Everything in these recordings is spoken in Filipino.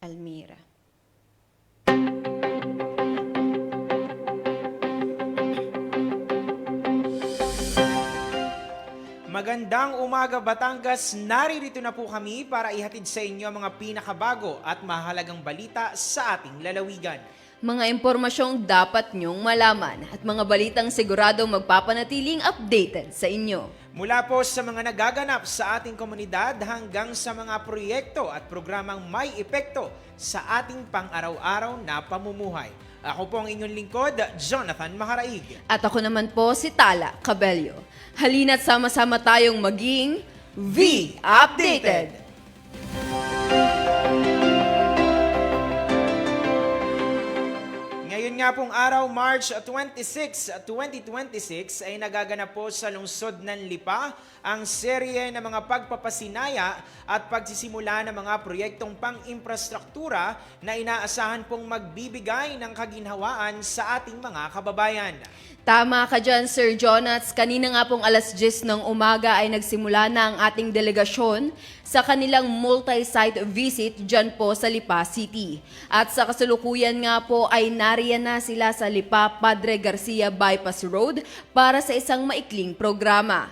Almira. Magandang umaga Batangas, naririto na po kami para ihatid sa inyo ang mga pinakabago at mahalagang balita sa ating lalawigan. Mga impormasyong dapat nyong malaman at mga balitang siguradong magpapanatiling updated sa inyo. Mula po sa mga nagaganap sa ating komunidad hanggang sa mga proyekto at programang may epekto sa ating pang-araw-araw na pamumuhay. Ako po ang inyong lingkod, Jonathan Maharaig. At ako naman po si Tala Cabello. Halina't sama-sama tayong maging V-Updated! Ngayon nga pong araw, March 26, 2026 ay nagaganap po sa lungsod ng Lipa ang serye ng mga pagpapasinaya at pagsisimula ng mga proyektong pang-infrastruktura na inaasahan pong magbibigay ng kaginhawaan sa ating mga kababayan. Tama ka dyan, Sir Jonats. Kanina nga pong alas 10 ng umaga ay nagsimula na ang ating delegasyon sa kanilang multi-site visit dyan po sa Lipa City. At sa kasalukuyan nga po ay nariyan na sila sa Lipa Padre Garcia Bypass Road para sa isang maikling programa.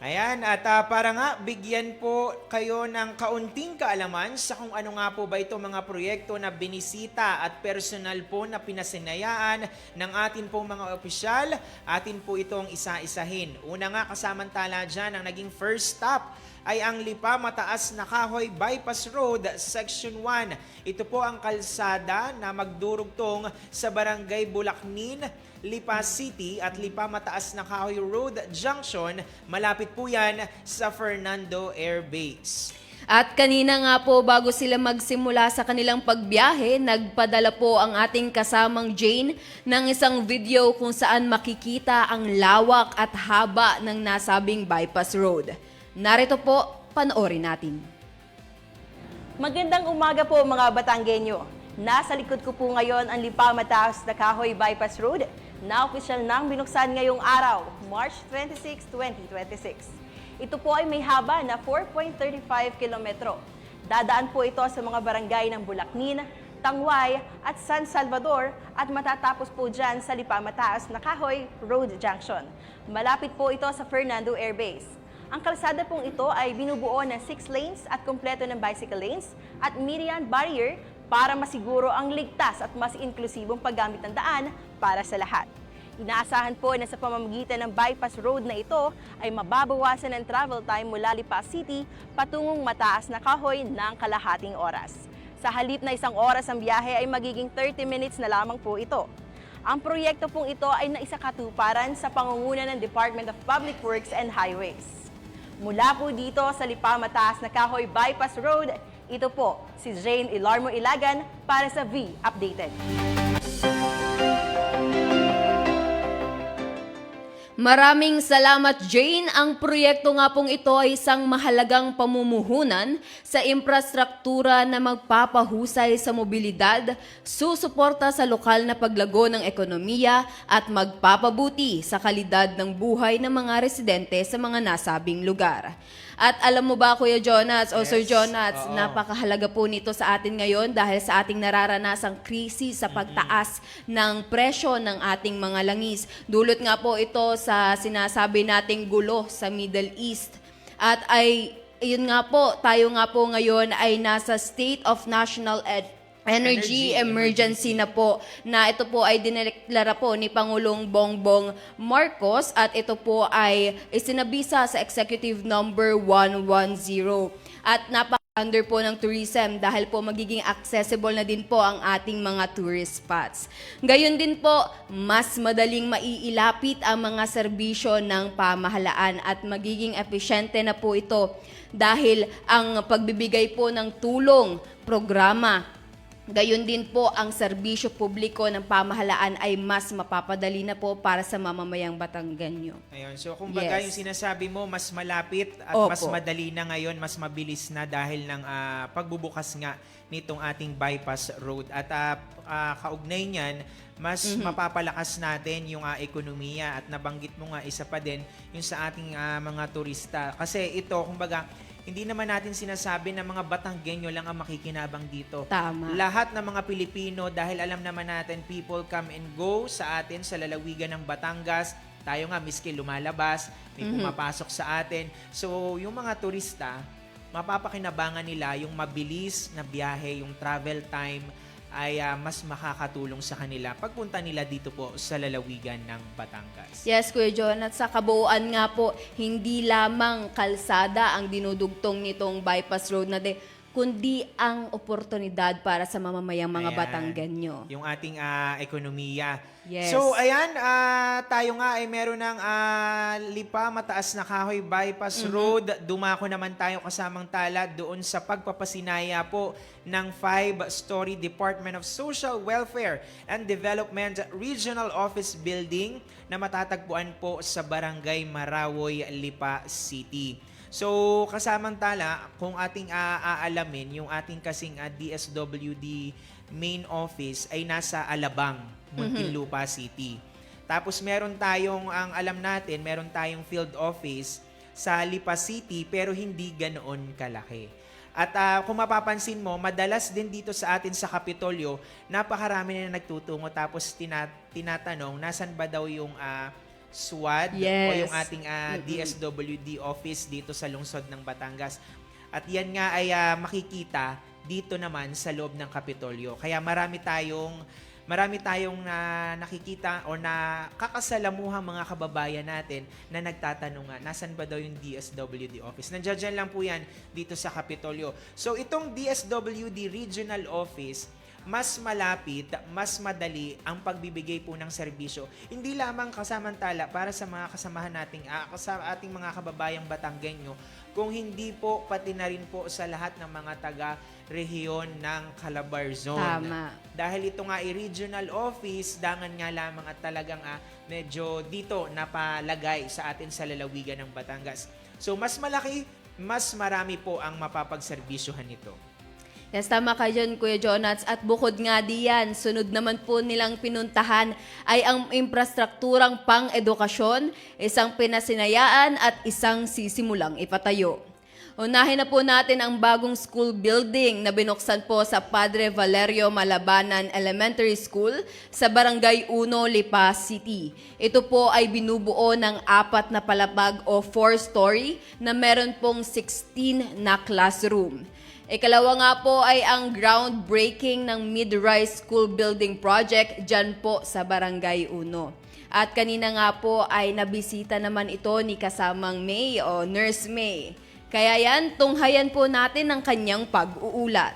Ayan, at para nga bigyan po kayo ng kaunting kaalaman sa kung ano nga po ba ito mga proyekto na binisita at personal po na pinasinayaan ng atin po mga opisyal, atin po itong isa-isahin. Una nga kasamantala dyan, ang naging first stop ay ang Lipa Mataas na Kahoy Bypass Road, Section 1. Ito po ang kalsada na magdurugtong sa Barangay Bulacnin, Lipa City at Lipa Mataas na Kahoy Road Junction. Malapit po yan sa Fernando Air Base. At kanina nga po bago sila magsimula sa kanilang pagbiyahe, nagpadala po ang ating kasamang Jane ng isang video kung saan makikita ang lawak at haba ng nasabing bypass road. Narito po, panoorin natin. Magandang umaga po mga Batanggenyo. Nasa likod ko po ngayon ang Lipa Mataas na Kahoy Bypass Road na opisyal nang binuksan ngayong araw, March 26, 2026. Ito po ay may haba na 4.35 kilometro. Dadaan po ito sa mga barangay ng Bulacnin, Tangway at San Salvador at matatapos po dyan sa Lipa Mataas na Kahoy Road Junction. Malapit po ito sa Fernando Air Base. Ang kalsada pong ito ay binubuo ng 6 lanes at kumpleto ng bicycle lanes at median barrier para masiguro ang ligtas at mas inklusibong paggamit ng daan para sa lahat. Inaasahan po na sa pamamagitan ng bypass road na ito ay mababawasan ang travel time mula Lipa City patungong Mataas na Kahoy ng kalahating oras. Sa halip na 1 oras ang biyahe ay magiging 30 minutes na lamang po ito. Ang proyekto pong ito ay naisakatuparan sa pangunguna ng Department of Public Works and Highways. Mula po dito sa Lipa Mataas na Kahoy Bypass Road, ito po si Jane Ilarmo Ilagan para sa V-Updated. Maraming salamat, Jane. Ang proyekto nga pong ito ay isang mahalagang pamumuhunan sa infrastruktura na magpapahusay sa mobilidad, susuporta sa lokal na paglago ng ekonomiya at magpapabuti sa kalidad ng buhay ng mga residente sa mga nasabing lugar. At alam mo ba, Kuya Jonas o Sir Jonas, napakahalaga po nito sa atin ngayon dahil sa ating nararanasang krisis sa pagtaas ng presyo ng ating mga langis. Dulot nga po ito sa sinasabi nating gulo sa Middle East. At yun nga po, tayo nga po ngayon ay nasa state of national Energy emergency na po, na ito po ay dineklara po ni Pangulong Bongbong Marcos at ito po ay isinabisa sa Executive Number 110. At under po ng tourism dahil po magiging accessible na din po ang ating mga tourist spots. Gayon din po, mas madaling maiilapit ang mga serbisyo ng pamahalaan at magiging epesyente na po ito dahil ang pagbibigay po ng tulong, programa, gayon din po ang serbisyo publiko ng pamahalaan ay mas mapapadali na po para sa mamamayang Batanggenyo. Ayun, so kumbaga Yes. yung sinasabi mo, mas malapit at Opo. mas madali na ngayon, mas mabilis na dahil ng pagbubukas nga nitong ating bypass road. At kaugnay niyan, mas mapapalakas natin yung ekonomiya at nabanggit mo nga isa pa din yung sa ating mga turista. Kasi ito, kumbaga, hindi naman natin sinasabi na mga Batanggenyo lang ang makikinabang dito. Tama. Lahat ng mga Pilipino, dahil alam naman natin, people come and go sa atin sa lalawigan ng Batangas. Tayo nga, miski lumalabas, may pumapasok sa atin. So, yung mga turista, mapapakinabangan nila yung mabilis na biyahe, yung travel time, ay mas makakatulong sa kanila pagpunta nila dito po sa lalawigan ng Batangas. Yes, Kuya John. At sa kabuuan nga po, hindi lamang kalsada ang dinudugtong nitong bypass road natin, kundi ang oportunidad para sa mamamayang mga Ayan. Batanggenyo. Yung ating ekonomiya. Yes. So, ayan, tayo nga ay meron ng Lipa Mataas na Kahoy Bypass Road. Dumako naman tayo kasamang tala doon sa pagpapasinaya po ng 5-story Department of Social Welfare and Development Regional Office Building na matatagpuan po sa Barangay Marawoy, Lipa City. So, kasamantala, kung ating aalamin, yung ating kasing DSWD main office ay nasa Alabang, Muntinlupa City. Tapos meron tayong, ang alam natin, meron tayong field office sa Lipa City pero hindi ganoon kalaki. At kung mapapansin mo, madalas din dito sa atin sa Kapitolyo, napakarami na nagtutungo tapos tinatanong, nasan ba daw yung SWAD o Yes. yung ating DSWD office dito sa lungsod ng Batangas. At yan nga ay makikita dito naman sa loob ng Kapitolyo. Kaya marami tayong nakikita o nakakasalamuhang mga kababayan natin na nagtatanong nga, nasan ba daw yung DSWD office? Nandiyan lang po yan dito sa Kapitolyo. So itong DSWD Regional Office, mas malapit, mas madali ang pagbibigay po ng serbisyo. Hindi lamang kasamantala para sa mga kasamahan nating, sa ating mga kababayang Batanggenyo, kung hindi po pati na rin po sa lahat ng mga taga-rehiyon ng Calabarzon. Tama. Dahil ito nga ay regional office, dangan nga lamang at talagang medyo dito napalagay sa atin sa lalawigan ng Batangas. So mas malaki, mas marami po ang mapapagserbisyuhan nito. Yes, tama ka dyan, Kuya Jonats. At bukod nga diyan, sunod naman po nilang pinuntahan ay ang infrastrukturang pang-edukasyon, isang pinasinayaan at isang sisimulang ipatayo. Unahin na po natin ang bagong school building na binuksan po sa Padre Valerio Malabanan Elementary School sa Barangay 1, Lipa City. Ito po ay binubuo ng 4 na palapag o 4-story na meron pong 16 na classroom. Ikalawa nga po ay ang groundbreaking ng mid-rise school building project dyan po sa Barangay 1. At kanina nga po ay nabisita naman ito ni kasamang May o Nurse May. Kaya yan, tunghayan po natin ang kanyang pag-uulat.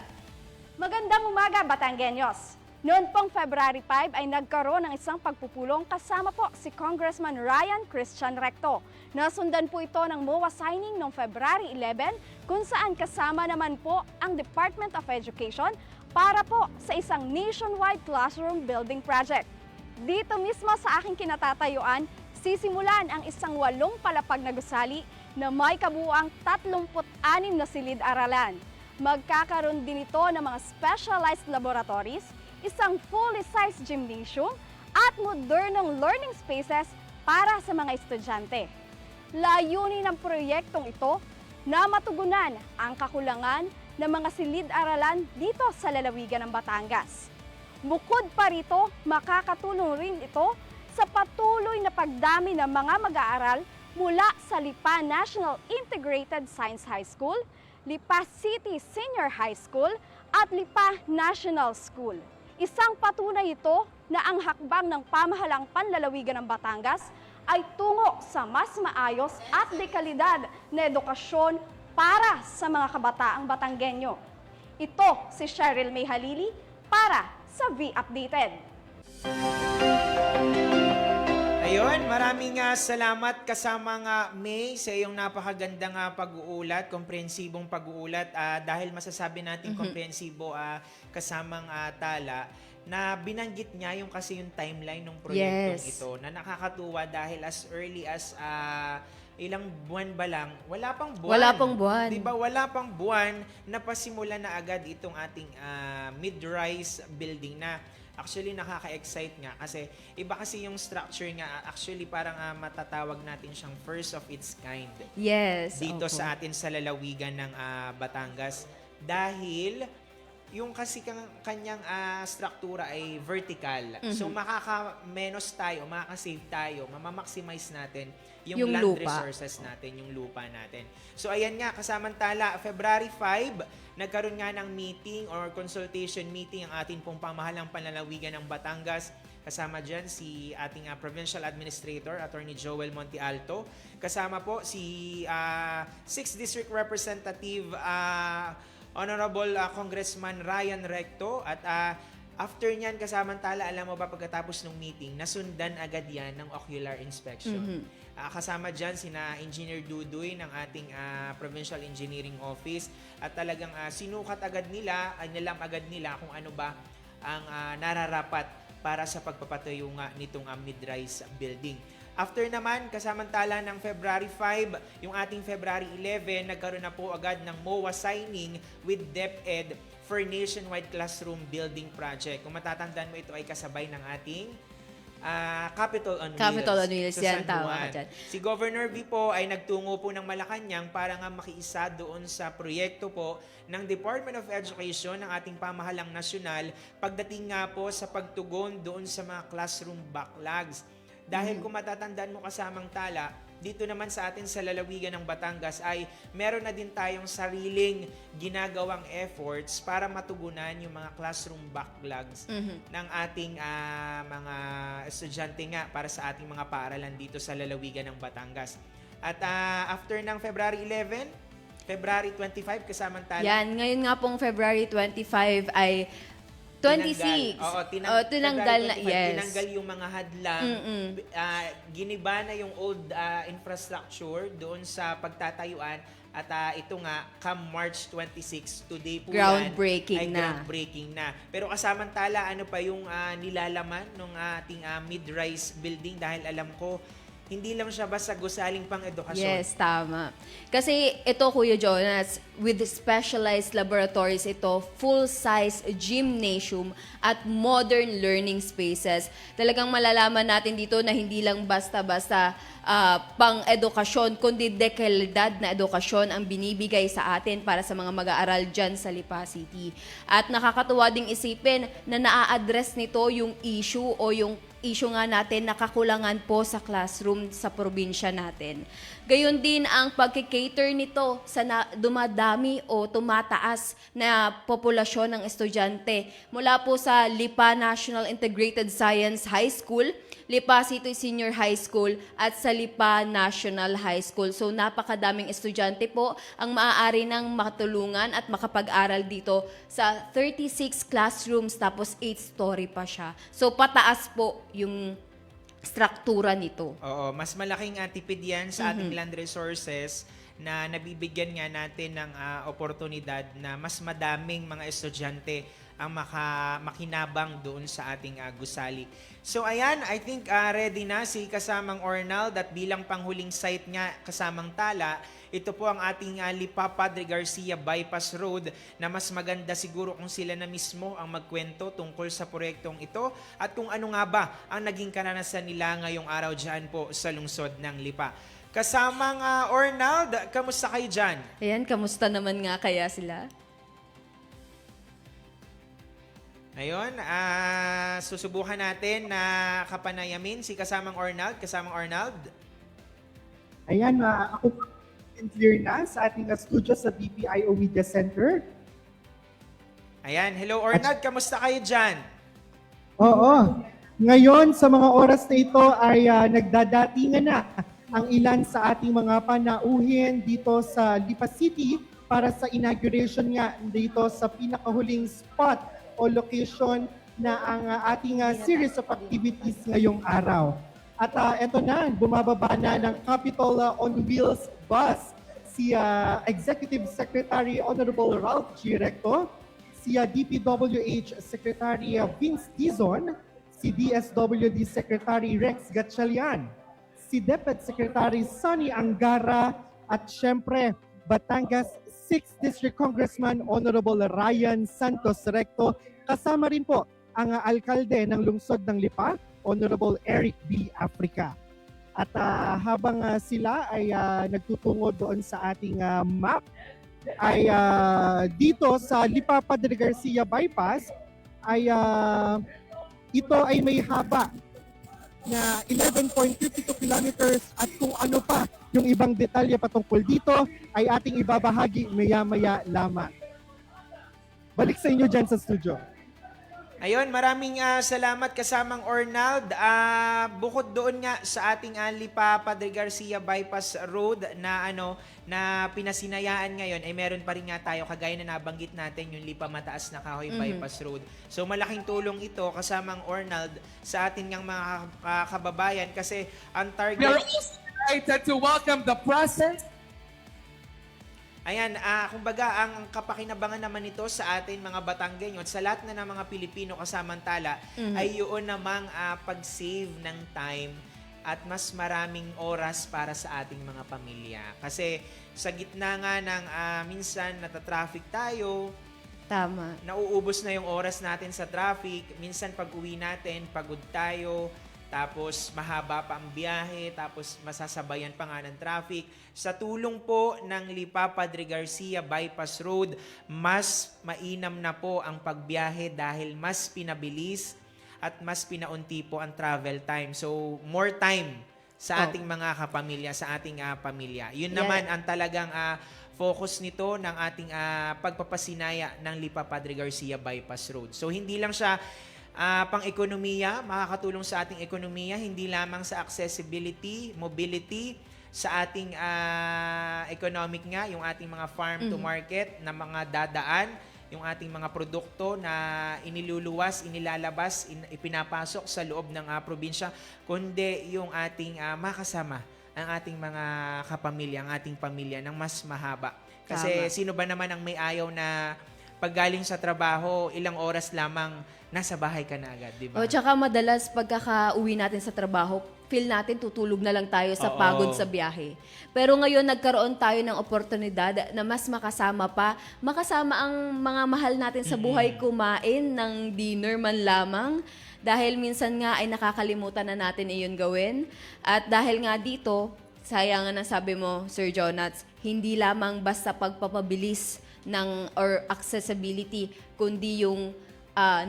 Magandang umaga, Batanggenyos! Noon pong February 5 ay nagkaroon ng isang pagpupulong kasama po si Congressman Ryan Christian Recto. Nasundan po ito ng MOA signing noong February 11 kung saan kasama naman po ang Department of Education para po sa isang nationwide classroom building project. Dito mismo sa aking kinatatayuan, sisimulan ang isang 8 palapag na gusali na may kabuuang 36 na silid-aralan. Magkakaroon din ito ng mga specialized laboratories, isang fully sized gymnasium at modernong learning spaces para sa mga estudyante. Layunin ng proyektong ito na matugunan ang kakulangan ng mga silid-aralan dito sa lalawigan ng Batangas. Bukod pa rito, makakatulong rin ito sa patuloy na pagdami ng mga mag-aaral mula sa Lipa National Integrated Science High School, Lipa City Senior High School at Lipa National School. Isang patunay ito na ang hakbang ng pamahalang panlalawigan ng Batangas ay tungo sa mas maayos at dekalidad na edukasyon para sa mga kabataang Batanggenyo. Ito si Cheryl May Halili para sa V-Updated. Ayun, maraming salamat kasama nga May sa iyong napakagandang pag-uulat, komprehensibong pag-uulat dahil masasabi natin komprehensibo kasamang tala na binanggit niya yung kasi yung timeline ng proyektong Yes. ito na nakakatuwa dahil as early as ilang buwan ba lang, wala pang buwan. Wala pang buwan. Diba, wala pang buwan, napasimula na agad itong ating mid-rise building na Actually, nakaka-excite nga kasi iba kasi yung structure nga. Actually, parang matatawag natin siyang first of its kind Yes. dito opo. sa atin sa lalawigan ng Batangas. Dahil yung kasi kanyang struktura ay vertical. So makaka-menos tayo, makaka-save tayo, mamamaximize natin yung land lupa. resources natin, yung lupa natin. So ayan nga, kasamantala, February 5, nagkaroon nga ng meeting or consultation meeting ang ating pong pamahalang panlalawigan ng Batangas. Kasama dyan si ating Provincial Administrator, Attorney Joel Montialto. Kasama po si 6th District Representative Honorable Congressman Ryan Recto. At after niyan, kasamantala, alam mo ba, pagkatapos ng meeting, nasundan agad yan ng ocular inspection. Kasama dyan sina Engineer Duduy ng ating Provincial Engineering Office. At talagang sinukat agad nila, nilam agad nila kung ano ba ang nararapat para sa pagpapatayo nga nitong mid-rise building. After naman, kasamantala ng February 5, yung ating February 11, nagkaroon na po agad ng MOA signing with DepEd for Nationwide Classroom Building Project. Kung matatandaan mo, ito ay kasabay ng ating Capitol on Wheels. Capitol on Wheels, sa yan, San tama Juan. ka dyan. Si Governor V po ay nagtungo po ng Malacanang para nga makiisa doon sa proyekto po ng Department of Education ng ating pamahalang nasyonal pagdating nga po sa pagtugon doon sa mga classroom backlogs. Dahil kung matatandaan mo kasamang tala, dito naman sa atin sa lalawigan ng Batangas ay meron na din tayong sariling ginagawang efforts para matugunan yung mga classroom backlogs ng ating mga estudyante nga para sa ating mga paaralan dito sa lalawigan ng Batangas. At after ng February 11, February 25 kasamantala. Yan, ngayon nga pong February 25 ay 26. Tinanggal na, yes. Tinanggal yung mga hadlang. Giniba na yung old infrastructure doon sa pagtatayuan. At ito nga, come March 26, today po Groundbreaking yan, ay na. groundbreaking na. Pero kasamantala, ano pa yung nilalaman ng ating mid-rise building? Dahil alam ko, hindi lang siya basta gusaling pang edukasyon. Yes, tama. Kasi ito, Kuya Jonas, with specialized laboratories ito, full-size gymnasium at modern learning spaces. Talagang malalaman natin dito na hindi lang basta-basta pang-edukasyon, kundi dekalidad na edukasyon ang binibigay sa atin para sa mga mag-aaral dyan sa Lipa City. At nakakatuwa ding isipin na naa-address nito yung issue o yung issue nga natin na kakulangan po sa classroom sa probinsya natin. Gayon din ang pagkikater nito sa dumadami o tumataas na populasyon ng estudyante mula po sa Lipa National Integrated Science High School, Lipa City Senior High School at sa Lipa National High School. So napakadaming estudyante po ang maaari ng makatulungan at makapag-aral dito sa 36 classrooms tapos 8-story pa siya. So pataas po yung struktura nito. Oo, mas malaking tipid yan sa ating land resources na nabibigyan nga natin ng oportunidad na mas madaming mga estudyante ang makinabang doon sa ating gusali. So ayan, I think ready na si kasamang Ornald at bilang panghuling site nga kasamang tala, ito po ang ating Lipa Padre Garcia Bypass Road na mas maganda siguro kung sila na mismo ang magkwento tungkol sa proyektong ito at kung ano nga ba ang naging karanasan nila ngayong araw dyan po sa lungsod ng Lipa. Kasamang Ornald, kamusta kayo dyan? Ayan, kamusta naman nga kaya sila? Ngayon, susubukan natin na kapanayamin si kasamang Ornald. Kasamang Ornald? Ayan, ako and clear na sa ating studio sa BPIO Media Center. Ayan, hello Ornald, kamusta kayo dyan? Oo. Ngayon, sa mga oras na ito ay nagdadatingan na ang ilan sa ating mga panauhin dito sa Lipa City para sa inauguration nga dito sa pinakahuling spot o location na ang ating series of activities ngayong araw. At eto na, bumababa na ng Capitol on Wheels bus si Executive Secretary Honorable Ralph G. Recto, si DPWH Secretary Vince Dizon, si DSWD Secretary Rex Gatchalian, si DepEd Secretary Sonny Angara, at syempre Batangas 6th District Congressman Honorable Ryan Santos Recto. Kasama rin po ang alkalde ng lungsod ng Lipa, Honorable Eric B. Africa. At habang sila ay nagtutungo doon sa ating map, ay dito sa Lipa Padre Garcia Bypass, ay ito ay may haba na 11.52 kilometers at kung ano pa yung ibang detalye patungkol dito ay ating ibabahagi maya-maya lamang. Balik sa inyo dyan sa studio. Ayun, maraming salamat kasamang Ornald. Bukod doon nga sa ating Lipa Padre Garcia Bypass Road na pinasinayaan ngayon ay meron pa rin nga tayo kagaya na nabanggit natin yung Lipa Mataas na Kahoy Bypass Road. So malaking tulong ito kasamang Ornald sa ating ngang mga kababayan kasi ang We are target. also excited to welcome the presence Ayan, kumbaga ang kapakinabangan naman nito sa atin mga Batanggenyo at sa lahat na ng mga Pilipino kasamantala ay yun namang pag-save ng time at mas maraming oras para sa ating mga pamilya. Kasi sa gitna nga ng minsan natatraffic tayo, Tama. nauubos na yung oras natin sa traffic, minsan pag uwi natin, pagod tayo, tapos mahaba pa ang biyahe, tapos masasabayan pa nga ng traffic. Sa tulong po ng Lipa Padre Garcia Bypass Road, mas mainam na po ang pagbiyahe dahil mas pinabilis at mas pinaunti po ang travel time. So, more time sa ating mga kapamilya, sa ating pamilya. Yun naman ang talagang focus nito ng ating pagpapasinaya ng Lipa Padre Garcia Bypass Road. So, hindi lang siya pang-ekonomiya, makakatulong sa ating ekonomiya, hindi lamang sa accessibility, mobility, sa ating economic nga, yung ating mga farm to market na mga dadaan, yung ating mga produkto na iniluluwas, inilalabas, ipinapasok sa loob ng probinsya, kundi yung ating makasama ang ating mga kapamilya, ang ating pamilya ng mas mahaba. Kasi sino ba naman ang may ayaw na paggaling sa trabaho, ilang oras lamang nasa bahay ka na agad, di ba? O tsaka madalas pagkaka-uwi natin sa trabaho, feel natin tutulog na lang tayo sa pagod sa biyahe. Pero ngayon nagkaroon tayo ng oportunidad na mas makasama ang mga mahal natin sa buhay kumain ng dinner man lamang. Dahil minsan nga ay nakakalimutan na natin iyon gawin. At dahil nga dito, sayang nga sabi mo, Sir Jonats, hindi lamang basta pagpapabilis or accessibility, kundi yung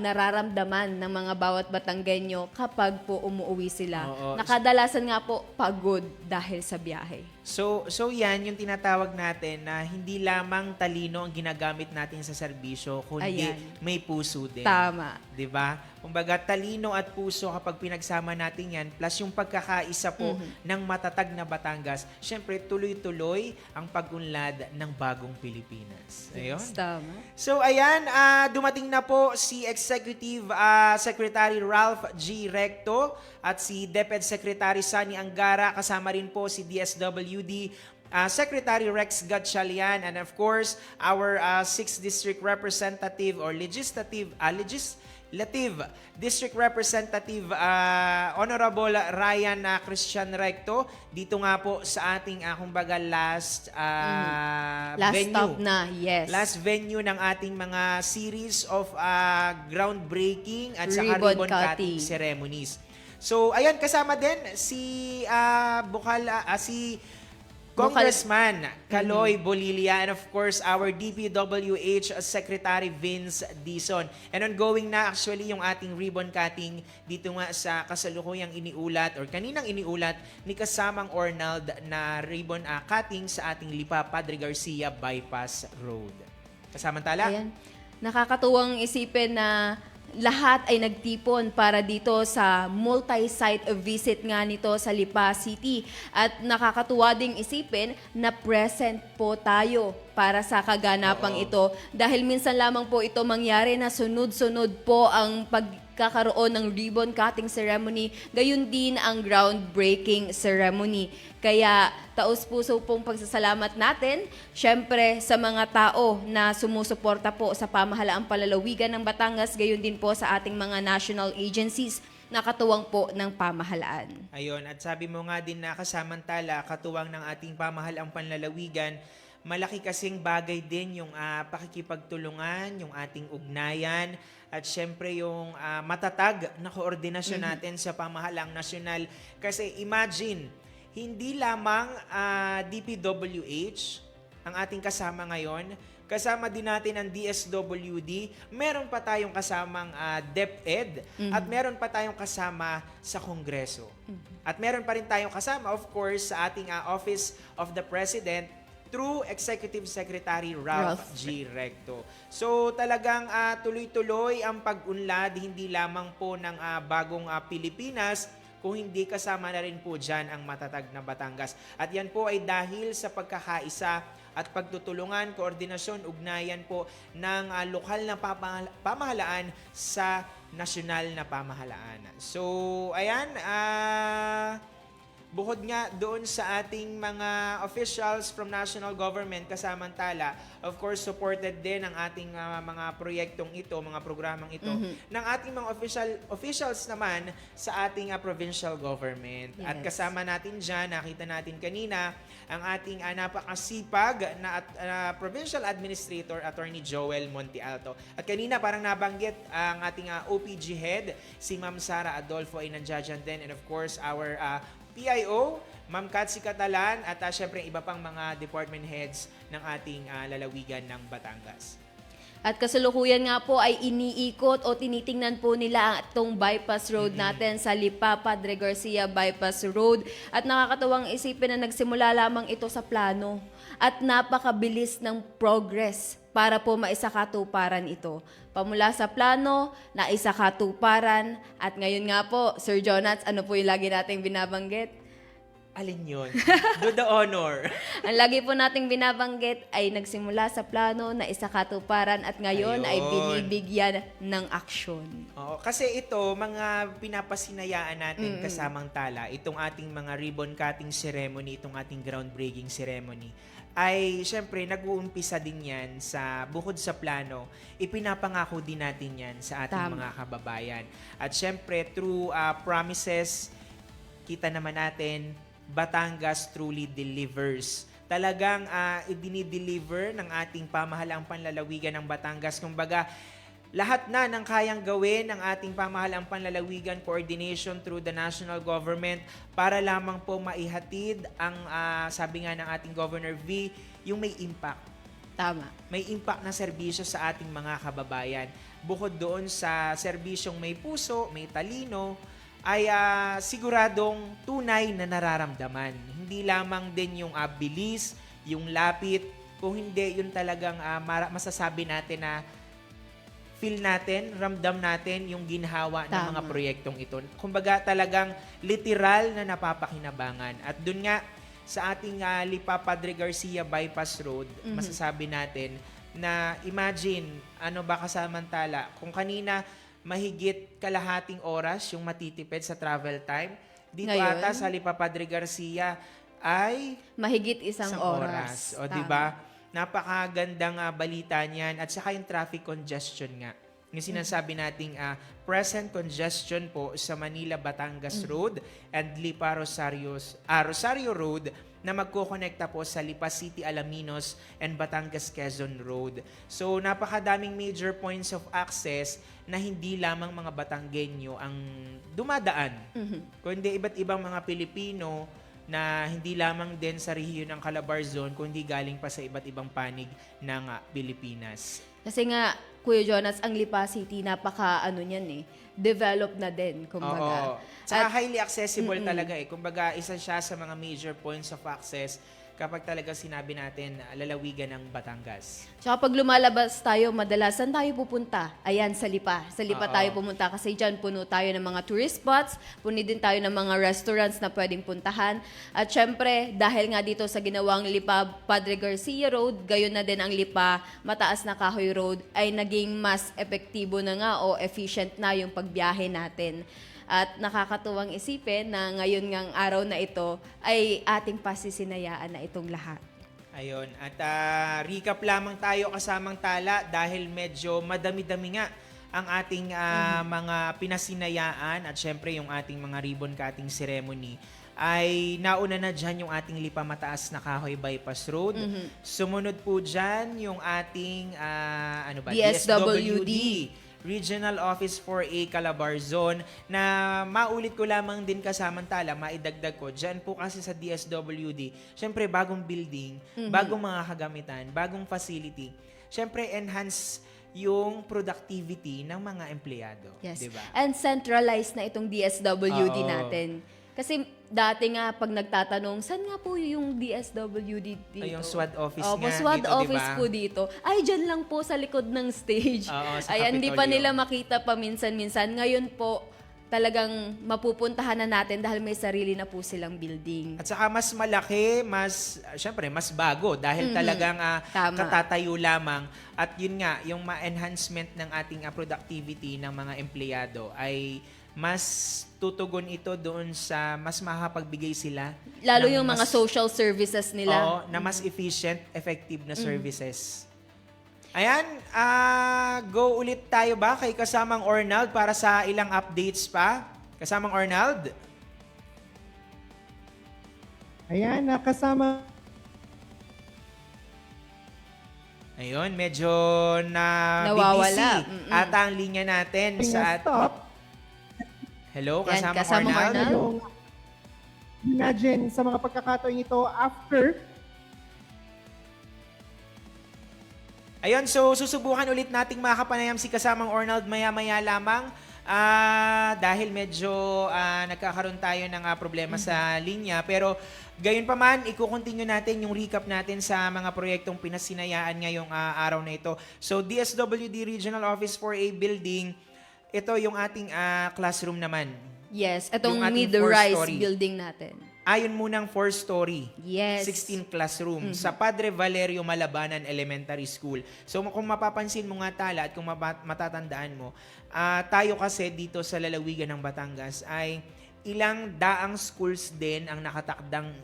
nararamdaman ng mga bawat Batanggenyo kapag po umuwi sila. Oo. Nakadalasan nga po pagod dahil sa biyahe. So yan yung tinatawag natin na hindi lamang talino ang ginagamit natin sa serbisyo, kundi Ayan. may puso din. Tama. 'Di ba? Kumbaga talino at puso kapag pinagsama natin yan, plus yung pagkakaisa po ng matatag na Batangas, syempre tuloy-tuloy ang pag-unlad ng bagong Pilipinas. Ayun. Tama. So ayan, dumating na po si Executive Secretary Ralph G. Recto at si DepEd Secretary Sani Angara, kasama rin po si DSWD Secretary Rex Gatchalian, and of course our 6th District Representative or Legislative District Representative Honorable Ryan Christian Recto dito nga po sa ating kumbaga last Last venue. stop na, yes. Last venue ng ating mga series of groundbreaking at saka Ribbon ribbon cutting cutting. ceremonies. So, ayan, kasama din si si Congressman Caloy Bolilia, and of course our DPWH Secretary Vince Dizon. And ongoing na actually yung ating ribbon cutting dito nga sa kasalukuyang iniulat or kaninang iniulat ni kasamang Ornald na ribbon cutting sa ating Lipa Padre Garcia Bypass Road. Kasamantala, Ayan. Nakakatuwang isipin na lahat ay nagtipon para dito sa multi-site visit nga nito sa Lipa City. At nakakatuwa ding isipin na present po tayo para sa kaganapang ito. Dahil minsan lamang po ito mangyari na sunod-sunod po ang pagkakaroon ng ribbon cutting ceremony, gayon din ang groundbreaking ceremony. Kaya taos-puso pong pagsasalamat natin, syempre sa mga tao na sumusuporta po sa pamahalaang palalawigan ng Batangas, gayon din po sa ating mga national agencies na katuwang po ng pamahalaan. ayun, at sabi mo nga din na kasamantala, katuwang ng ating pamahalaang panlalawigan, malaki kasing bagay din yung pakikipagtulungan, yung ating ugnayan, at syempre yung matatag na koordinasyon natin sa pamahalaang nasyonal. Kasi imagine, hindi lamang DPWH ang ating kasama ngayon, kasama din natin ang DSWD, meron pa tayong kasamang DepEd, at meron pa tayong kasama sa Kongreso. At meron pa rin tayong kasama, of course, sa ating Office of the President through Executive Secretary Ralph G. Recto. So talagang tuloy-tuloy ang pag-unlad, hindi lamang po ng bagong Pilipinas, kung hindi kasama na rin po dyan ang matatag na Batangas. At yan po ay dahil sa pagkakaisa at pagtutulungan, koordinasyon, ugnayan po ng lokal na pamahalaan sa nasyonal na pamahalaan. So, ayan, bukod nga doon sa ating mga officials from national government kasamantala, of course, supported din ang ating mga proyektong ito, mga programang ito, ng ating mga officials naman sa ating provincial government. Yes. At kasama natin dyan, nakita natin kanina, ang ating napakasipag na Provincial Administrator, Attorney Joel Montialto. At kanina parang nabanggit ang ating OPG head, si Ma'am Sara Adolfo ay nandiyan din, and of course, our PIO, Ma'am Katsi Catalan, at syempre iba pang mga department heads ng ating lalawigan ng Batangas. At kasalukuyan nga po ay iniikot o tinitingnan po nila itong bypass road natin sa Lipa Padre Garcia Bypass Road. At nakakatuwang isipin na nagsimula lamang ito sa plano at napakabilis ng progress para po maisakatuparan ito. Pamula sa plano, naisakatuparan, at ngayon nga po, Sir Jonas, ano po yung lagi nating binabanggit? Alin yun? Do the honor. Ang lagi po nating binabanggit ay nagsimula sa plano, naisakatuparan, at ngayon ay Ayun. binibigyan ng aksyon. Oo, kasi ito, mga pinapasinayaan natin kasamang tala, itong ating mga ribbon cutting ceremony, itong ating groundbreaking ceremony, ay syempre nag-uumpisa din yan sa bukod sa plano, ipinapangako din natin yan sa ating Tama. mga kababayan. At syempre through promises, kita naman natin, Batangas truly delivers. Talagang idinideliver ng ating pamahalaang panlalawigan ng Batangas. Kumbaga, lahat na ng kayang gawin ng ating pamahalaang panlalawigan coordination through the national government para lamang po maihatid ang, sabi nga ng ating Governor V, yung may impact. Tama. May impact na serbisyo sa ating mga kababayan. Bukod doon sa serbisyong may puso, may talino, ay siguradong tunay na nararamdaman. Hindi lamang din yung bilis, yung lapit, kung hindi yun talagang masasabi natin na feel natin, ramdam natin yung ginhawa ng mga Tama. proyektong ito. Kumbaga talagang literal na napapakinabangan. At dun nga sa ating Lipa Padre Garcia Bypass Road, masasabi natin na imagine, ano ba kasamantala, kung kanina mahigit kalahating oras yung matitipid sa travel time, dito Ngayon? ata sa Lipa Padre Garcia ay Mahigit isang oras. O, Tama. di ba? Napakagandang balita niyan. At saka yung traffic congestion nga. Yung sinasabi nating present congestion po sa Manila-Batangas Road and Lipa Rosario Road na magkokonekta po sa Lipa City, Alaminos and Batangas Quezon Road. So napakadaming major points of access na hindi lamang mga Batanggenyo ang dumadaan, kundi iba't ibang mga Pilipino na hindi lamang din sa rehiyon ng Calabar Zone, kundi galing pa sa iba't ibang panig ng Pilipinas. Kasi nga, Kuya Jonas, ang Lipa City, develop na din, kumbaga. Oo. Saka highly accessible talaga eh. Kumbaga, isa siya sa mga major points of access kapag talaga sinabi natin lalawigan ng Batangas. Tsaka pag lumalabas tayo, madalas, saan tayo pupunta? Ayan, sa Lipa. Sa Lipa Oo. tayo pumunta kasi dyan puno tayo ng mga tourist spots, puno din tayo ng mga restaurants na pwedeng puntahan. At syempre, dahil nga dito sa ginawang Lipa Padre Garcia Road, gayon na din ang Lipa Mataas na Kahoy Road, ay naging mas epektibo na nga o efficient na yung pagbiyahe natin. At nakakatuwang isipin na ngayon ngang araw na ito ay ating pasisinayaan na itong lahat. Ayun. At recap lamang tayo kasamang tala dahil medyo madami-dami nga ang ating mga pinasinayaan at syempre yung ating mga ribbon cutting ceremony, ay nauna na dyan yung ating Lipa Mataas na Kahoy Bypass Road. Sumunod po dyan yung ating DSWD. Regional Office 4A Calabarzon, na maulit ko lamang din kasamantala, maidagdag ko, dyan po kasi sa DSWD, syempre bagong building, bagong mga kagamitan, bagong facility, syempre enhance yung productivity ng mga empleyado. Yes. Diba? And centralized na itong DSWD Oo. natin. Kasi dati nga pag nagtatanong, saan nga po yung DSWD dito? Ay, yung SWAT office Opo, nga SWAT dito, office diba? po dito. Ay, dyan lang po sa likod ng stage. Oo, sa Ayan, hindi pa Capitolio. nila makita paminsan-minsan. Ngayon po, talagang mapupuntahan na natin dahil may sarili na po silang building. At saka mas malaki, syempre, mas bago dahil talagang Tama. katatayo lamang. At yun nga, yung ma-enhancement ng ating productivity ng mga empleyado ay mas tutugon ito doon sa mas makapagbigay sila. Lalo ng yung mga mas- social services nila. Oo, na mas efficient, effective na services. Ayan, go ulit tayo ba kay kasamang Ornald para sa ilang updates pa? Kasamang Ornald? Ayan, kasama Ayun, medyo Nawawala. BBC ata ang linya natin sa stop. Hello, Yan, kasamang kasamang Ornald? Arnald. Yung, imagine, sa mga pagkakataon ito, after Ayun, so susubukan ulit nating makapanayam si kasamang Ornald maya-maya lamang dahil medyo nagkakaroon tayo ng problema sa linya. Pero gayon pa man, iko-continue natin yung recap natin sa mga proyektong pinasinayaan ngayong araw na ito. So DSWD Regional Office 4A Building, ito yung ating classroom naman. Yes, itong Yung ating mid-rise four-story. building natin. Ayon munang 4-story. Yes. 16 classroom sa Padre Valerio Malabanan Elementary School. So kung mapapansin mo nga Tala at kung matatandaan mo, tayo kasi dito sa lalawigan ng Batangas ay ilang daang schools din ang nakatakdang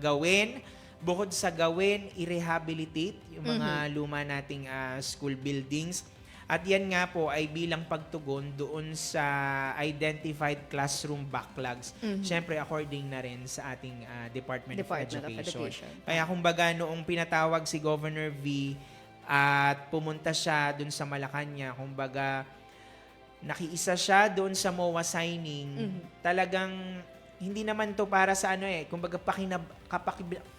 gawin. Bukod sa gawin, i-rehabilitate yung mga luma nating school buildings. At yan nga po ay bilang pagtugon doon sa identified classroom backlogs. Siyempre, according na rin sa ating Department of Education. Kaya kumbaga noong pinatawag si Governor V at pumunta siya doon sa Malacanang, kumbaga nakiisa siya doon sa MOA signing, talagang hindi naman to para sa kumbaga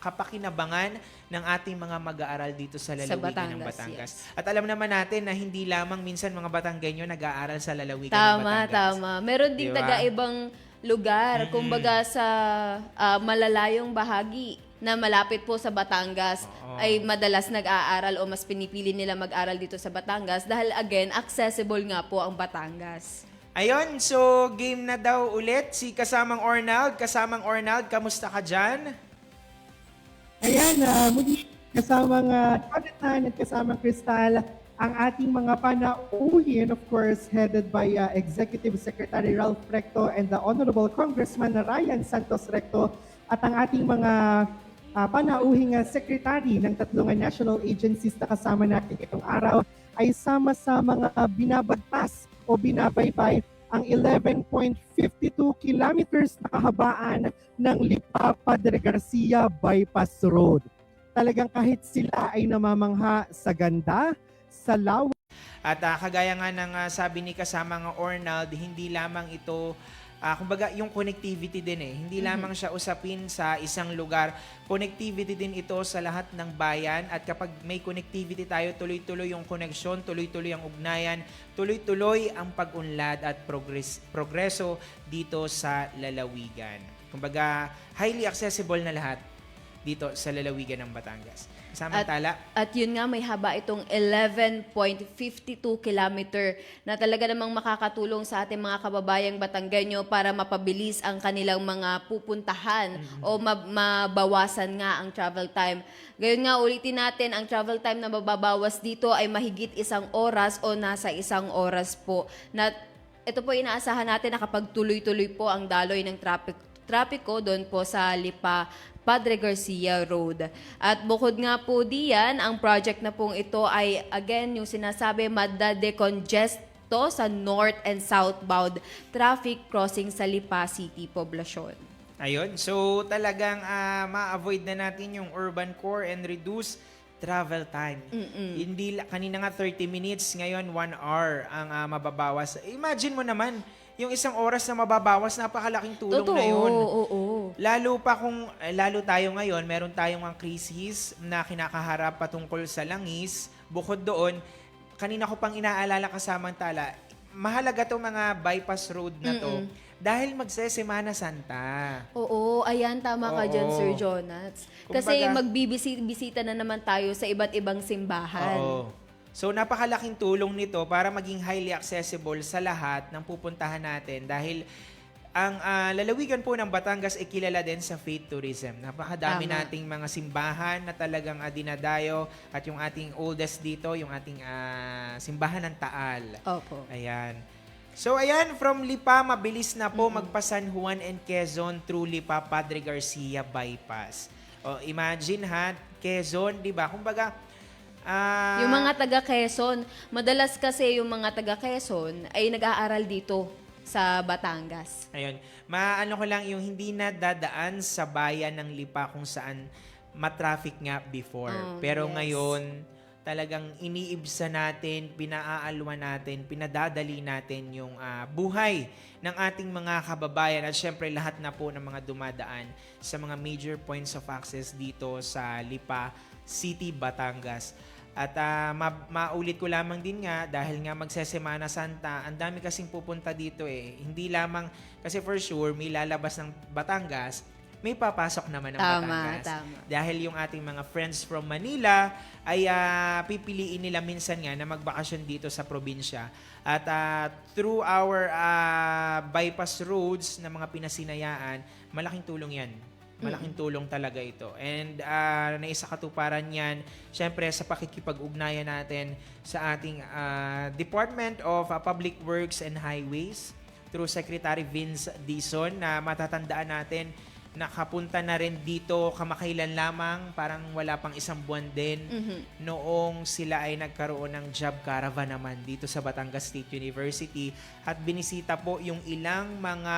kapakinabangan ng ating mga mag-aaral dito sa lalawigan ng Batangas. Yes. At alam naman natin na hindi lamang minsan mga Batanggenyo nag-aaral sa lalawigan ng Tama, Batangas. tama. Meron ding Diba? taga-ibang lugar, kumbaga sa malalayong bahagi na malapit po sa Batangas ay madalas nag-aaral o mas pinipili nila mag-aral dito sa Batangas dahil again, accessible nga po ang Batangas. Ayun, so game na daw ulit si kasamang Ornald. Kasamang Ornald, kamusta ka dyan? Ayan, muli kasamang Jonathan at kasamang Crystal, ang ating mga panauhin, of course, headed by Executive Secretary Ralph Recto and the Honorable Congressman Ryan Santos Recto, at ang ating mga panauhing secretary ng tatlong national agencies na kasama natin itong araw ay sama-sama binabagtas o binabaybay ang 11.52 kilometers na kahabaan ng Lipa Padre Garcia Bypass Road. Talagang kahit sila ay namamangha sa ganda, sa lawak. At kagaya nga ng sabi ni kasamang Ornald, hindi lamang ito, kumbaga yung connectivity din hindi lamang siya usapin sa isang lugar. Connectivity din ito sa lahat ng bayan at kapag may connectivity tayo, tuloy-tuloy yung koneksyon, tuloy-tuloy ang ugnayan, tuloy-tuloy ang pag-unlad at progreso dito sa lalawigan. Kumbaga, highly accessible na lahat dito sa lalawigan ng Batangas. Samantala, At yun nga, may haba itong 11.52 kilometer na talaga namang makakatulong sa ating mga kababayang Batanggenyo para mapabilis ang kanilang mga pupuntahan o mabawasan nga ang travel time. Gayon nga, ulitin natin, ang travel time na mababawas dito ay mahigit 1 oras o nasa 1 oras po. Na, ito po inaasahan natin na kapag tuloy-tuloy po ang daloy ng trapiko doon po sa Lipa Padre Garcia Road. At bukod nga po diyan, ang project na pong ito ay again yung sinasabi, madadecongest to sa north and southbound traffic crossing sa Lipa City, Poblacion. Ayun, so talagang ma-avoid na natin yung urban core and reduce travel time. Hindi kanina nga 30 minutes, ngayon 1 hour ang mababawas. Imagine mo naman, yung isang oras na mababawas, napakalaking tulong Totoo, na yun. oo. Lalo pa kung, lalo tayo ngayon, meron tayong mga krisis na kinakaharap patungkol sa langis. Bukod doon, kanina ko pang inaalala kasamantala, mahalaga to mga bypass road na to dahil magsesemana Santa. Oo, ayan, tama ka dyan, Oo. Sir Jonas. Kasi Kumbaga- magbibisita na naman tayo sa iba't ibang simbahan. Oo. So napakalaking tulong nito para maging highly accessible sa lahat ng pupuntahan natin dahil ang lalawigan po ng Batangas ay kilala din sa faith tourism. Napakadami Tama. nating mga simbahan na talagang dinadayo at yung ating oldest dito, yung ating simbahan ng Taal. Opo. Ayan. So ayan, from Lipa, mabilis na po magpa San Juan and Quezon through Lipa Padre Garcia bypass. O imagine ha, Quezon, 'di ba? Kumbaga Yung mga taga Quezon, madalas kasi yung mga taga Quezon ay nag-aaral dito sa Batangas. ayun, maano ko lang yung hindi na dadaan sa bayan ng Lipa kung saan matraffic nga before. Pero yes. ngayon, talagang iniibsa natin, pinaaalwan natin, pinadadali natin yung buhay ng ating mga kababayan at syempre lahat na po ng mga dumadaan sa mga major points of access dito sa Lipa City, Batangas. At maulit ko lamang din nga dahil nga magsesemana Santa, ang dami kasing pupunta dito eh. Hindi lamang, kasi for sure may lalabas ng Batangas, may papasok naman ng Batangas. Tama. Dahil yung ating mga friends from Manila ay pipiliin nila minsan nga na magbakasyon dito sa probinsya. At through our bypass roads na mga pinasinayaan, malaking tulong yan. Malaking tulong talaga ito. And naisakatuparan yan, syempre sa pakikipag-ugnayan natin sa ating Department of Public Works and Highways through Secretary Vince Dizon na matatandaan natin nakapunta na rin dito kamakailan lamang, parang wala pang isang buwan din noong sila ay nagkaroon ng job caravan naman dito sa Batangas State University at binisita po yung ilang mga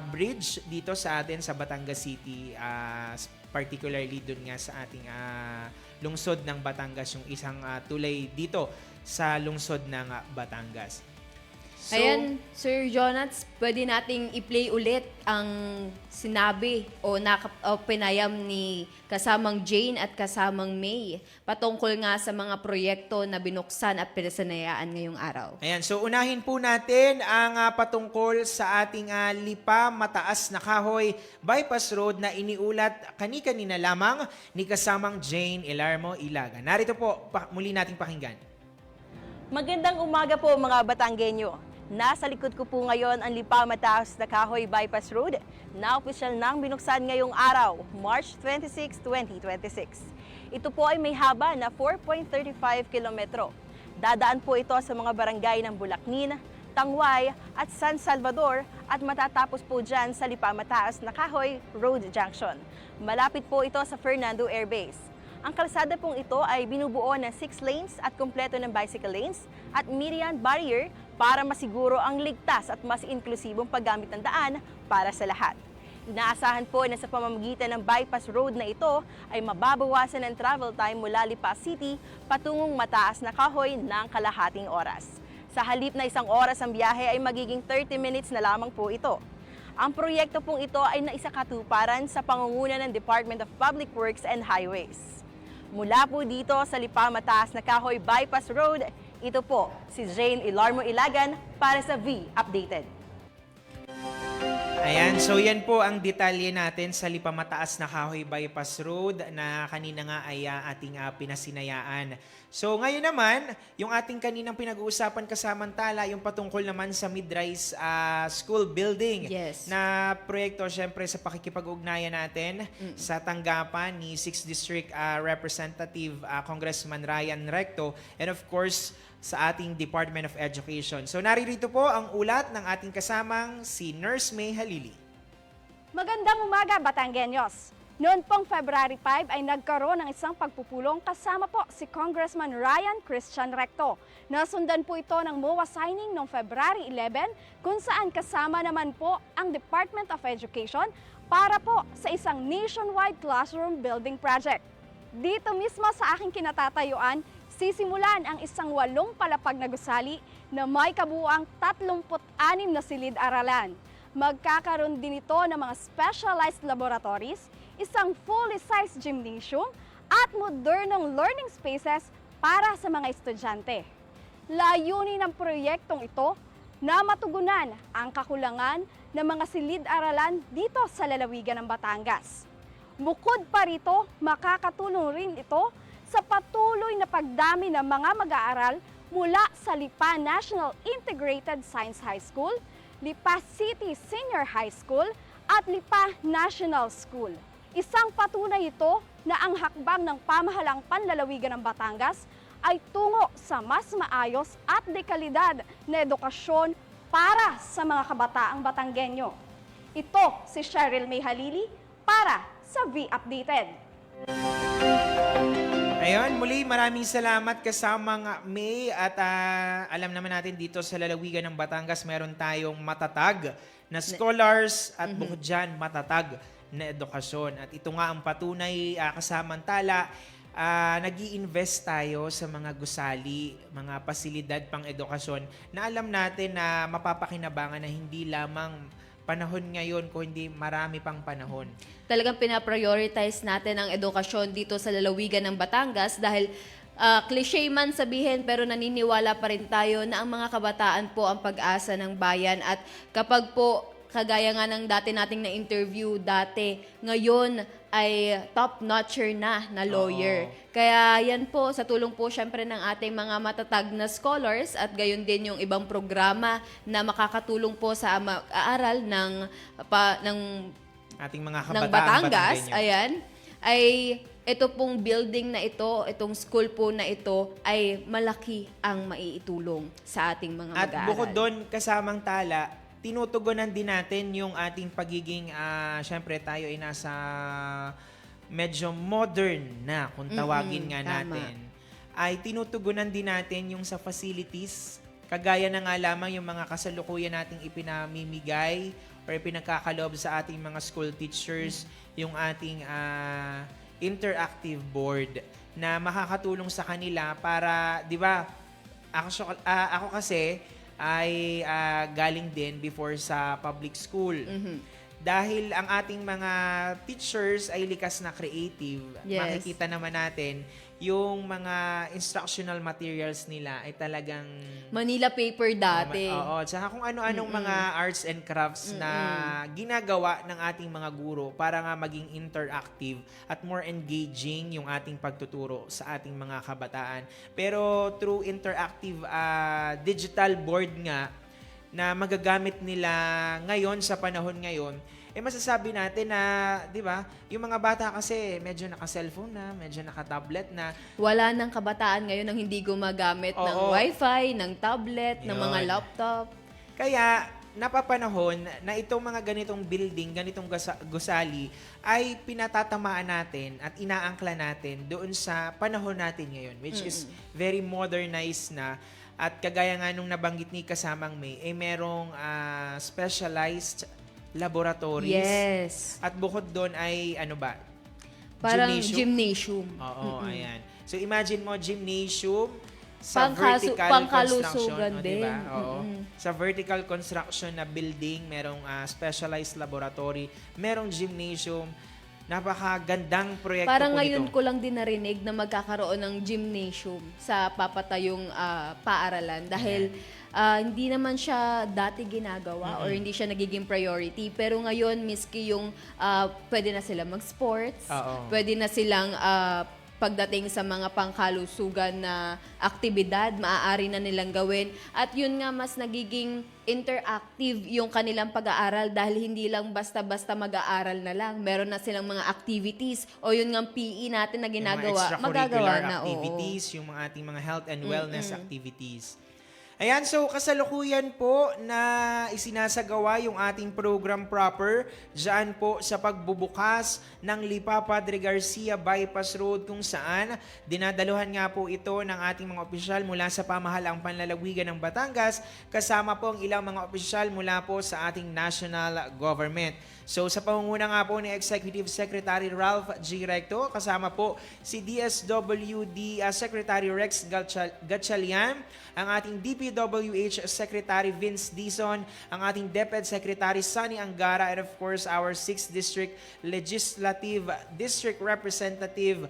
bridge dito sa atin sa Batangas City, particularly dun nga sa ating lungsod ng Batangas, yung isang tulay dito sa lungsod ng Batangas. So, Ayan, Sir Jonas, pwede nating i-play ulit ang sinabi o pinayam ni kasamang Jane at kasamang May patungkol nga sa mga proyekto na binuksan at pinasanayaan ngayong araw. ayan, so unahin po natin ang patungkol sa ating Lipa Mataas na Kahoy Bypass Road na iniulat kani-kanina lamang ni kasamang Jane Ilarmo Ilaga. Narito po, muli nating pakinggan. Magandang umaga po mga Batanggenyo. Nasa likod ko po ngayon ang Lipa Mataas na Kahoy Bypass Road na opisyal nang binuksan ngayong araw, March 26, 2026. Ito po ay may haba na 4.35 kilometro. Dadaan po ito sa mga barangay ng Bulacnin, Tangway at San Salvador at matatapos po dyan sa Lipa Mataas na Kahoy Road Junction. Malapit po ito sa Fernando Air Base. Ang kalsada pong ito ay binubuo ng 6 lanes at kumpleto ng bicycle lanes at median barrier para masiguro ang ligtas at mas inklusibong paggamit ng daan para sa lahat. Inaasahan po na sa pamamagitan ng bypass road na ito ay mababawasan ang travel time mula Lipa City patungong Mataas na Kahoy ng kalahating oras. Sa halip na 1 oras ang biyahe ay magiging 30 minutes na lamang po ito. Ang proyekto pong ito ay naisakatuparan sa pangunguna ng Department of Public Works and Highways. Mula po dito sa Lipa Mataas na Kahoy Bypass Road, ito po si Jane Ilarmo Ilagan para sa V Updated. Ayan, so yan po ang detalye natin sa Lipa Mataas na Kahoy Bypass Road na kanina nga ay ating pinasinayaan. So ngayon naman, yung ating kaninang pinag-uusapan kasamantala, yung patungkol naman sa Mid-Rise School Building Yes. na proyekto syempre sa pakikipag-ugnayan natin sa tanggapan ni 6th District Representative Congressman Ryan Recto and of course sa ating Department of Education. So naririto po ang ulat ng ating kasamang si Nurse May Halili. Magandang umaga, Batanggenyos! Noon pong February 5 ay nagkaroon ng isang pagpupulong kasama po si Congressman Ryan Christian Recto. Nasundan po ito ng MOA signing noong February 11 kung saan kasama naman po ang Department of Education para po sa isang nationwide classroom building project. Dito mismo sa aking kinatatayuan, sisimulan ang isang 8 palapag na gusali na may kabuuang 36 na silid-aralan. Magkakaroon din ito ng mga specialized laboratories, isang fully sized gymnasium at modernong learning spaces para sa mga estudyante. Layunin ng proyektong ito na matugunan ang kakulangan ng mga silid-aralan dito sa lalawigan ng Batangas. Bukod pa rito, makakatulong rin ito sa patuloy na pagdami ng mga mag-aaral mula sa Lipa National Integrated Science High School, Lipa City Senior High School at Lipa National School. Isang patunay ito na ang hakbang ng pamahalang panlalawigan ng Batangas ay tungo sa mas maayos at dekalidad na edukasyon para sa mga kabataang Batanggenyo. Ito si Cheryl May Halili para sa V-Updated. Ayun, muli maraming salamat kasama nga May at alam naman natin dito sa lalawigan ng Batangas meron tayong matatag na scholars at bukod dyan matatag na edukasyon. At ito nga ang patunay kasamantala, nag-i-invest tayo sa mga gusali, mga pasilidad pang edukasyon na alam natin na mapapakinabangan na hindi lamang panahon ngayon kung hindi marami pang panahon. Talagang pinaprioritize natin ang edukasyon dito sa lalawigan ng Batangas dahil cliché man sabihin pero naniniwala pa rin tayo na ang mga kabataan po ang pag-asa ng bayan at kapag po kagaya nga ng dati nating na-interview dati, ngayon ay top-notcher na lawyer. Oo. Kaya yan po, sa tulong po syempre ng ating mga matatag na scholars at gayon din yung ibang programa na makakatulong po sa mag-aaral ng Ating mga ng kabataan Batangas, Batanggenyo. ayan, ay ito pong building na ito, itong school po na ito, ay malaki ang maiitulong sa ating mga At mag-aaral. bukod doon, kasamang tala, tinutugunan din natin yung ating pagiging, syempre tayo ay nasa medyo modern na, kung tawagin nga tama. natin. Ay tinutugunan din natin yung sa facilities, kagaya na nga lamang yung mga kasalukuyan nating ipinamimigay or pinagkakaloob sa ating mga school teachers, yung ating interactive board na makakatulong sa kanila para, di ba, ako kasi ay galing din before sa public school. Dahil ang ating mga teachers ay likas na creative, Yes. makikita naman natin yung mga instructional materials nila ay talagang Manila paper dati. Oo, tsaka kung ano-anong mga arts and crafts na ginagawa ng ating mga guro para nga maging interactive at more engaging yung ating pagtuturo sa ating mga kabataan. Pero through interactive digital board nga na magagamit nila ngayon sa panahon ngayon, masasabi natin na, di ba, yung mga bata kasi medyo naka-cellphone na, medyo naka-tablet na. Wala nang kabataan ngayon ang hindi gumagamit ng Oo. wifi, ng tablet, ng mga Yun. laptop. Kaya, napapanahon na itong mga ganitong building, ganitong gusali, ay pinatatamaan natin at inaangkla natin doon sa panahon natin ngayon, which is very modernized na. At kagaya nga nung nabanggit ni kasamang May, merong specialized laboratories. Yes. At bukod doon ay, ano ba? Parang gymnasium. Oo, ayan. So imagine mo, gymnasium sa vertical pangkalusugan construction. din. Diba? Oo. Sa vertical construction na building, merong specialized laboratory, merong gymnasium. Napakagandang proyekto Parang po ngayon ito. ko lang din narinig na magkakaroon ng gymnasium sa papatayong paaralan dahil hindi naman siya dati ginagawa or hindi siya nagiging priority. Pero ngayon, miski yung pwede na sila mag-sports, Oo. pwede na silang pagdating sa mga pangkalusugan na aktibidad, maaari na nilang gawin. At yun nga, mas nagiging interactive yung kanilang pag-aaral dahil hindi lang basta-basta mag-aaral na lang. Meron na silang mga activities o yun nga PE natin na Yung mga ginagawa, extracurricular magagawa na. activities, yung mga ating mga health and wellness activities. Ayan, so kasalukuyan po na isinasagawa yung ating program proper dyan po sa pagbubukas ng Lipa Padre Garcia Bypass Road kung saan dinadaluhan nga po ito ng ating mga opisyal mula sa pamahalaang panlalawigan ng Batangas kasama po ang ilang mga opisyal mula po sa ating national government. So sa pangunguna nga po ni Executive Secretary Ralph G. Recto, kasama po si DSWD Secretary Rex Gatchalian, ang ating DPWH Secretary Vince Dizon, ang ating DepEd Secretary Sonny Angara, and of course our 6th District Legislative District Representative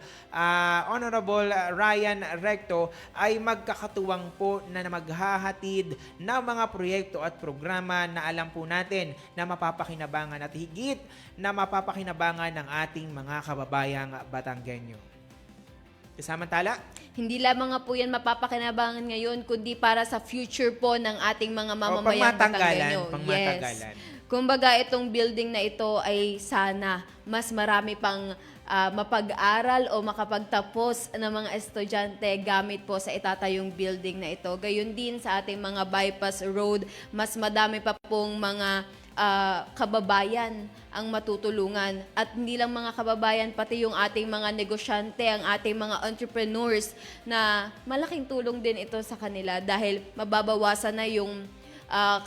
Honorable Ryan Recto ay magkakatuwang po na maghahatid ng mga proyekto at programa na alam po natin na mapapakinabangan at higit na mapapakinabangan ng ating mga kababayang Batanggenyo. Samantala, Hindi lamang nga po yan mapapakinabangan ngayon, kundi para sa future po ng ating mga mamamayang Batanggenyo. pangmatagalan. Kumbaga, itong building na ito ay sana mas marami pang mapag-aral o makapagtapos ng mga estudyante gamit po sa itatayong building na ito. Gayon din sa ating mga bypass road, mas madami pa pong mga kababayan ang matutulungan. At hindi lang mga kababayan, pati yung ating mga negosyante, ang ating mga entrepreneurs na malaking tulong din ito sa kanila dahil mababawasan na yung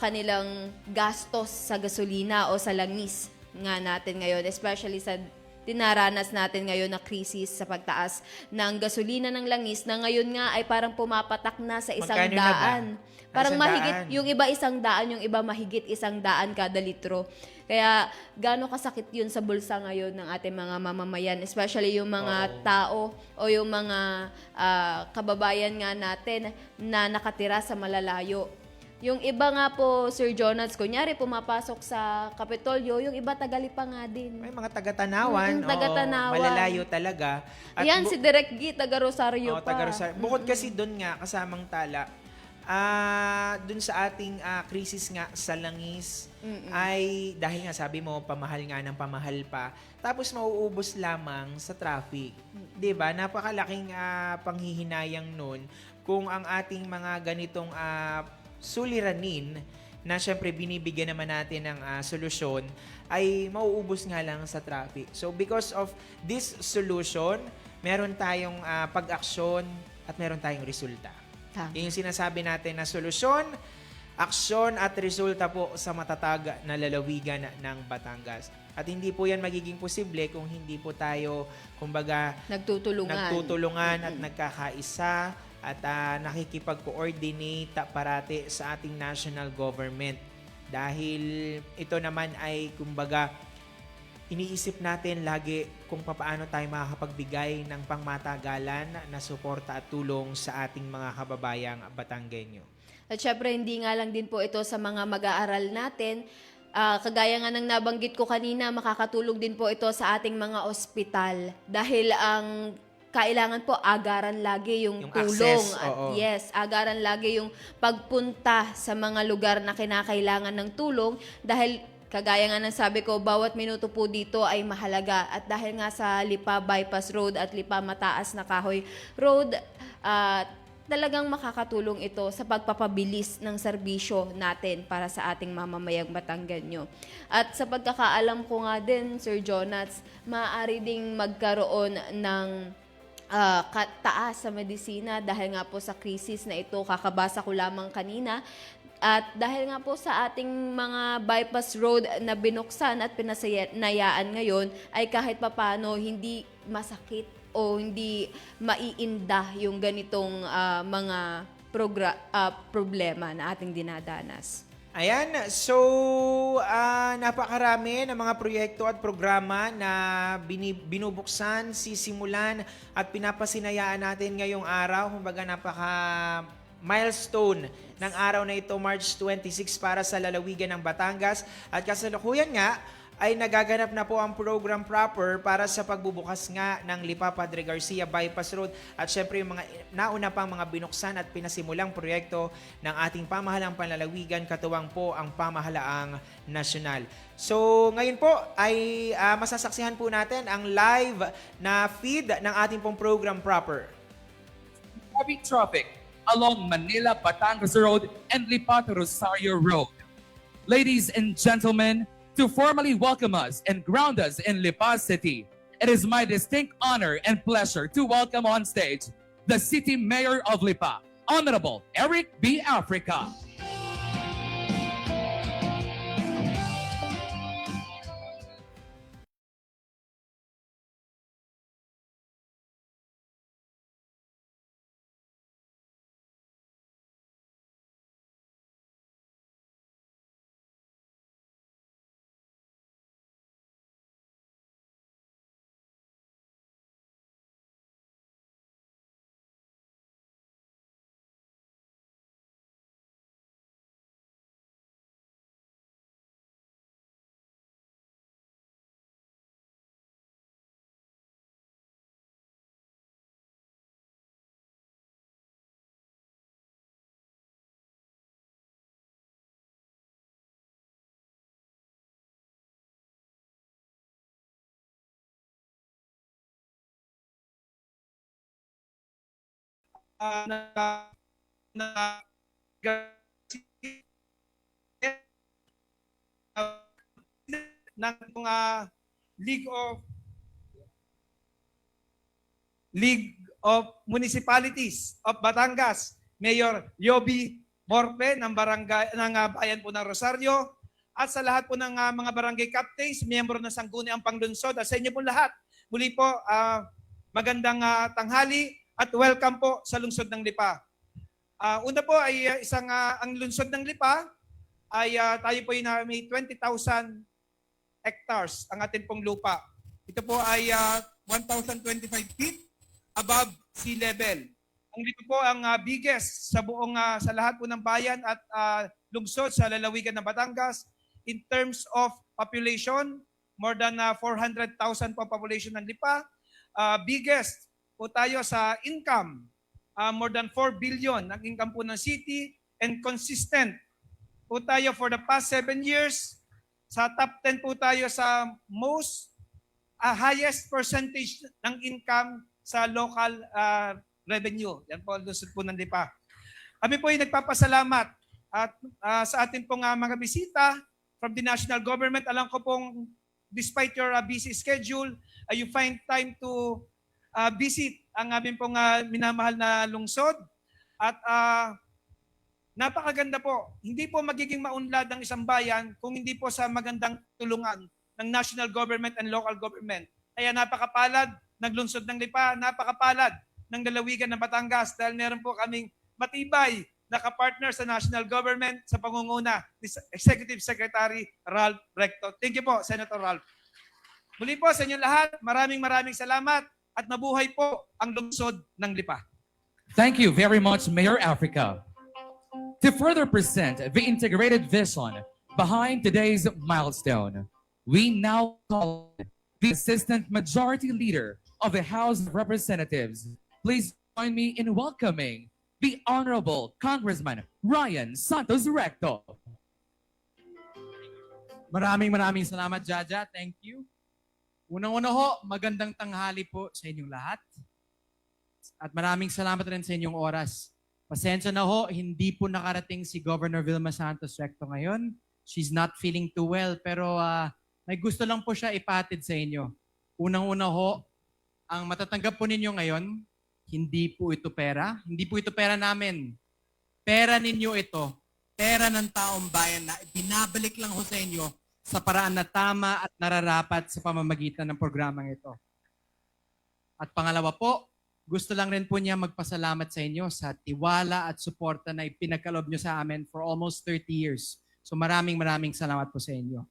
kanilang gastos sa gasolina o sa langis nga natin ngayon, especially sa dinaranas natin ngayon na krisis sa pagtaas ng gasolina ng langis na ngayon nga ay parang pumapatak na sa Magkano na ba? $100. Parang 100. mahigit, yung iba $100, yung iba mahigit $100 kada litro. Kaya gaano kasakit yun sa bulsa ngayon ng ating mga mamamayan, especially yung mga tao o yung mga kababayan nga natin na nakatira sa malalayo. Yung iba nga po, Sir Jonas, kunyari pumapasok sa Kapitolyo, yung iba Tagalipa nga din. may mga taga-Tanawan, taga-Tanawan. malalayo talaga. At Yan, si Direk G, taga Rosario pa. taga Rosario. Bukod kasi doon nga, kasamang tala, doon sa ating krisis nga sa langis, ay dahil nga sabi mo, pamahal nga ng pamahal pa, tapos mauubos lamang sa traffic. 'Di ba? Napakalaking panghihinayang nun kung ang ating mga ganitong suliranin na syempre binibigyan naman natin ng solusyon ay mauubos nga lang sa traffic. So because of this solution, meron tayong pag-aksyon at meron tayong resulta. Tama. Yung sinasabi natin na solusyon, aksyon at resulta po sa matatag na lalawigan ng Batangas. At hindi po yan magiging posible kung hindi po tayo, kumbaga, nagtutulungan at nagkakaisa at nakikipag-coordinate parati sa ating national government. Dahil ito naman ay, kumbaga, iniisip natin lagi kung paano tayo makakapagbigay ng pangmatagalan na suporta at tulong sa ating mga kababayang Batanggenyo. At syempre, hindi nga lang din po ito sa mga mag-aaral natin. Kagaya nga ng nabanggit ko kanina, makakatulong din po ito sa ating mga ospital. Dahil ang kailangan po agaran lagi yung tulong. Access, At oo. yes, agaran lagi yung pagpunta sa mga lugar na kinakailangan ng tulong. Dahil kagaya nga ng sabi ko, bawat minuto po dito ay mahalaga. At dahil nga sa Lipa Bypass Road at Lipa Mataas na Kahoy Road, talagang makakatulong ito sa pagpapabilis ng serbisyo natin para sa ating mamamayang Batanggenyo. At sa pagkakaalam ko nga din, Sir Jonas, maaari ding magkaroon ng taas sa medisina dahil nga po sa krisis na ito, kakabasa ko lamang kanina. At dahil nga po sa ating mga bypass road na binuksan at pinasanayaan ngayon, ay kahit papano hindi masakit o hindi maiinda yung ganitong mga problema na ating dinadanas. Ayan, so napakarami ng mga proyekto at programa na binubuksan, sisimulan at pinapasinayaan natin ngayong araw. Kumbaga milestone ng araw na ito, March 26 para sa lalawigan ng Batangas. At kasalukuyan nga ay nagaganap na po ang program proper para sa pagbubukas nga ng Lipa Padre Garcia Bypass Road at syempre yung mga nauna pang mga binuksan at pinasimulang proyekto ng ating pamahalaang panlalawigan, katuwang po ang pamahalaang nasyonal. So ngayon po ay masasaksihan po natin ang live na feed ng ating pong program proper. Heavy traffic along Manila Batangas Road and Lipa to Rosario Road. Ladies and gentlemen, to formally welcome us and ground us in Lipa City, it is my distinct honor and pleasure to welcome on stage the City Mayor of Lipa, Honorable Eric B. Africa. na na ng League of Municipalities of Batangas, Mayor Yobi Morpe ng barangay ng bayan po ng Rosario, at sa lahat po ng mga barangay captains, miyembro ng Sangguniang Panglungsod, at sa inyo po lahat. Muli po, magandang tanghali at welcome po sa lungsod ng Lipa. Una po ay ang lungsod ng Lipa ay tayo po ay may 20,000 hectares ang atin pong lupa. Ito po ay 1,025 feet above sea level. Ang Lipa po ang biggest sa buong sa lahat po ng bayan at lungsod sa lalawigan ng Batangas in terms of population. More than 400,000 po population ng Lipa. Biggest po tayo sa income. More than 4 billion ang income po ng city, and consistent po tayo for the past 7 years. Sa top 10 po tayo sa most highest percentage ng income sa local revenue. Yan po ang lungsod po ng Lipa. Kami po ay nagpapasalamat at sa ating pong mga bisita from the national government. Alam ko pong despite your busy schedule, you find time to visit ang aming pong minamahal na lungsod. At napakaganda po. Hindi po magiging maunlad ang isang bayan kung hindi po sa magandang tulungan ng national government and local government. Kaya napakapalad ng lungsod ng Lipa, napakapalad ng lalawigan ng Batangas dahil meron po kaming matibay na kapartner sa national government sa pangunguna ni Executive Secretary Ralph Recto. Thank you po, Senator Ralph. Muli po sa inyo lahat, maraming salamat at mabuhay po ang lungsod ng Lipa. Thank you very much, Mayor Africa. To further present the integrated vision behind today's milestone, we now call the Assistant Majority Leader of the House of Representatives. Please join me in welcoming the Honorable Congressman Ryan Santos Recto. Maraming salamat, Jaja. Thank you. Unang-una ho, magandang tanghali po sa inyong lahat. At maraming salamat rin sa inyong oras. Pasensya na ho, hindi po nakarating si Governor Vilma Santos Recto ngayon. She's not feeling too well, pero may gusto lang po siya ipatid sa inyo. Unang-una ho, ang matatanggap po ninyo ngayon, hindi po ito pera. Hindi po ito pera namin. Pera ninyo ito. Pera ng taong bayan na binabalik lang ho sa inyo sa paraan na tama at nararapat sa pamamagitan ng programang ito. At pangalawa po, gusto lang rin po niya magpasalamat sa inyo sa tiwala at suporta na ipinagkaloob nyo sa amin for almost 30 years. So maraming salamat po sa inyo.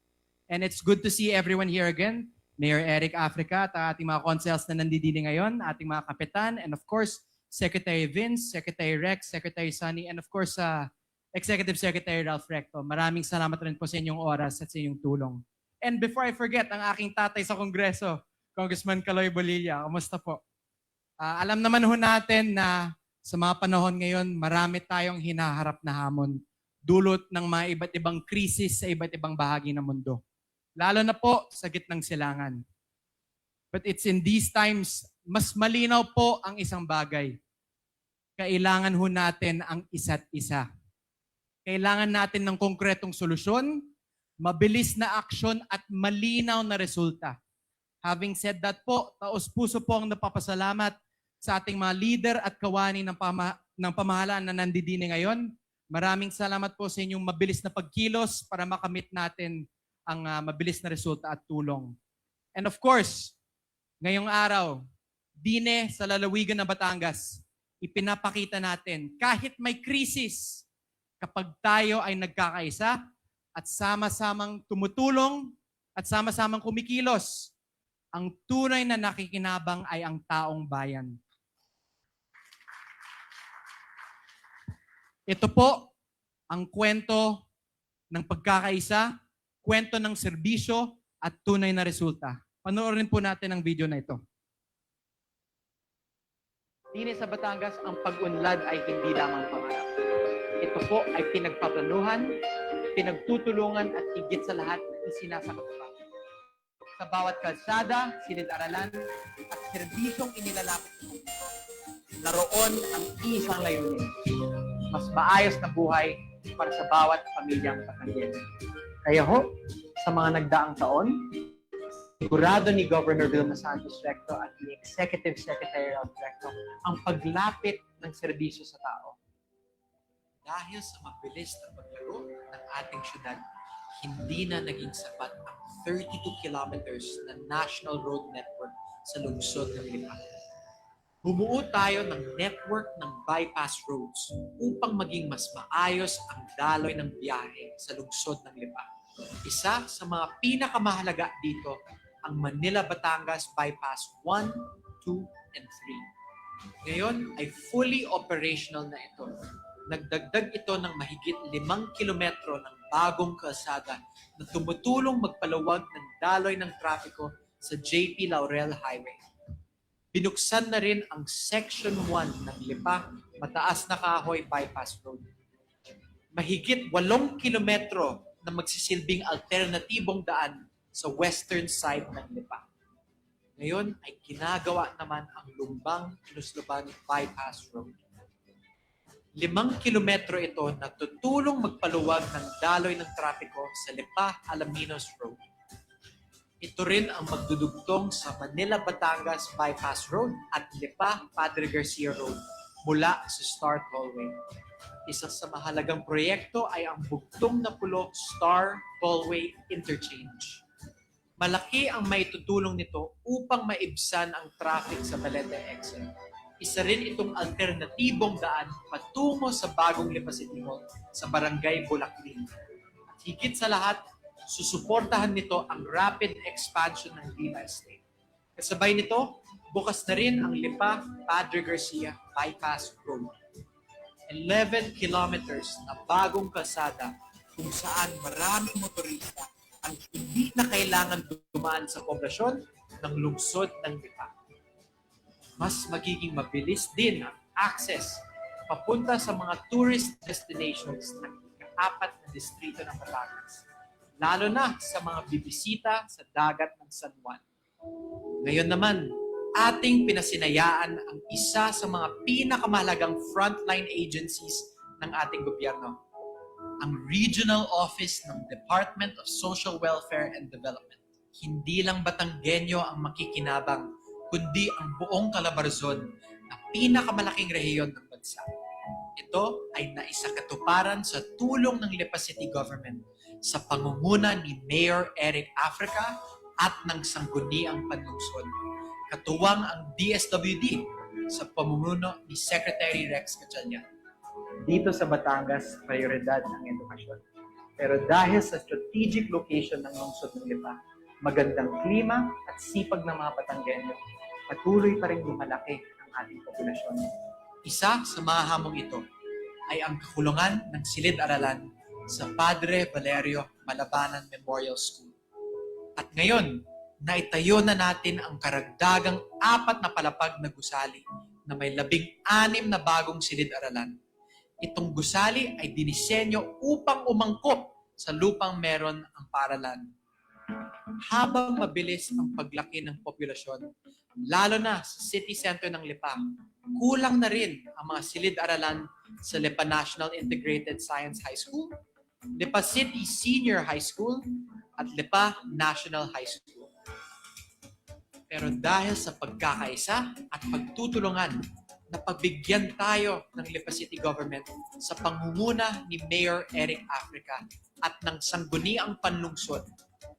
And it's good to see everyone here again. Mayor Eric Africa at ating mga councils na nandidini ngayon, ating mga kapitan, and of course, Secretary Vince, Secretary Rex, Secretary Sunny, and of course, Executive Secretary Ralph Recto. Maraming salamat rin po sa inyong oras at sa inyong tulong. And before I forget, ang aking tatay sa Kongreso, Congressman Caloy Bolilla, kamusta po? Alam naman ho natin na sa mga panahon ngayon, marami tayong hinaharap na hamon dulot ng mga iba't ibang krisis sa iba't ibang bahagi ng mundo. Lalo na po sa gitnang silangan. But it's in these times, mas malinaw po ang isang bagay. kailangan ho natin ang isa't isa. Kailangan natin ng konkretong solusyon, mabilis na aksyon at malinaw na resulta. Having said that po, taos-puso po ang napapasalamat sa ating mga leader at kawani ng pamahalaan na nandidine ngayon. Maraming salamat po sa inyong mabilis na pagkilos para makamit natin ang mabilis na resulta at tulong. And of course, ngayong araw, dine sa lalawigan ng Batangas, ipinapakita natin kahit may krisis, kapag tayo ay nagkakaisa at sama-samang tumutulong at sama-samang kumikilos, ang tunay na nakikinabang ay ang taong bayan. Ito po ang kwento ng pagkakaisa, kwento ng serbisyo at tunay na resulta. Panoorin po natin ang video na ito. Dine sa Batangas, ang pag-unlad ay hindi lamang pangarap. Ito po ay pinagpaplanuhan, pinagtutulungan at higit sa lahat isinasakatuparan. Sa bawat kalsada, silid-aralan at serbisyong inilalapit mo, naroon ang isang layunin. Mas maayos na buhay para sa bawat pamilyang Batangueño. Kaya ho, sa mga nagdaang taon, sigurado ni Governor Vilma Santos Recto at ni Executive Secretary Ralph Recto ang paglapit ng serbisyo sa tao. Dahil sa mabilis na paglago ng ating syudad, hindi na naging sapat ang 32 kilometers na national road network sa lungsod ng Lipa. Bumuo tayo ng network ng bypass roads upang maging mas maayos ang daloy ng biyahe sa lungsod ng Lipa. Isa sa mga pinakamahalaga dito ang Manila-Batangas Bypass 1, 2, and 3. Ngayon ay fully operational na ito. Nagdagdag ito ng mahigit 5 kilometro ng bagong kalsada na tumutulong magpaluwag ng daloy ng trapiko sa JP Laurel Highway. Binuksan na rin ang Section 1 ng Lipa, Mataas na Kahoy Bypass Road. Mahigit 8 kilometro na magsisilbing alternatibong daan sa western side ng Lipa. Ngayon ay ginagawa naman ang Lumbang Inusluban Bypass Road. 5 kilometro ito na tutulong magpaluwag ng daloy ng trapiko sa Lipa Alaminos Road. Ito rin ang magdudugtong sa Manila-Batangas Bypass Road at Lipa Padre Garcia Road mula sa Star Tollway. Isa sa mahalagang proyekto ay ang Bugtong na Pulo Star Tollway Interchange. Malaki ang maitutulong nito upang maibsan ang traffic sa Balete exit. Isa rin itong alternatibong daan patungo sa bagong Lipa City Hall sa Barangay Bulacrin. At higit sa lahat, susuportahan nito ang rapid expansion ng Lipa Estate. Kasabay nito, bukas na rin ang Lipa Padre Garcia Bypass Road. 11 kilometers na bagong kalsada kung saan maraming motorista ang hindi na kailangan dumaan sa poblasyon ng lungsod ng Lipa. Mas magiging mabilis din ang access papunta sa mga tourist destinations ng ika-4 na distrito ng Batangas, lalo na sa mga bibisita sa dagat ng San Juan. Ngayon naman, ating pinasinayaan ang isa sa mga pinakamahalagang frontline agencies ng ating gobyerno, ang Regional Office ng Department of Social Welfare and Development. Hindi lang Batanggenyo ang makikinabang, kundi ang buong Calabarzon na pinakamalaking rehiyon ng bansa. Ito ay naisakatuparan sa tulong ng Lipa City Government sa pangunguna ni Mayor Eric Africa at ng Sangguniang Panlungsod. Katuwang ang DSWD sa pamumuno ni Secretary Rex Gatchalian. Dito sa Batangas, prioridad ng edukasyon. Pero dahil sa strategic location ng lungsod ng Lipa, magandang klima at sipag ng mga Batanggenyo, patuloy pa rin lumalaki ang ating populasyon. Isa sa mga hamong ito ay ang kakulungan ng silid-aralan sa Padre Valerio Malabanan Memorial School. At ngayon, naitayo na natin ang karagdagang 4 na palapag na gusali na may 16 na bagong silid-aralan. Itong gusali ay dinisenyo upang umangkop sa lupang meron ang paaralan. Habang mabilis ang paglaki ng populasyon, lalo na sa city center ng Lipa. Kulang na rin ang mga silid-aralan sa Lipa National Integrated Science High School, Lipa City Senior High School, at Lipa National High School. Pero dahil sa pagkakaisa at pagtutulungan, napagbigyan tayo ng Lipa City Government sa pangunguna ni Mayor Eric Africa at ng sangguniang panlungsod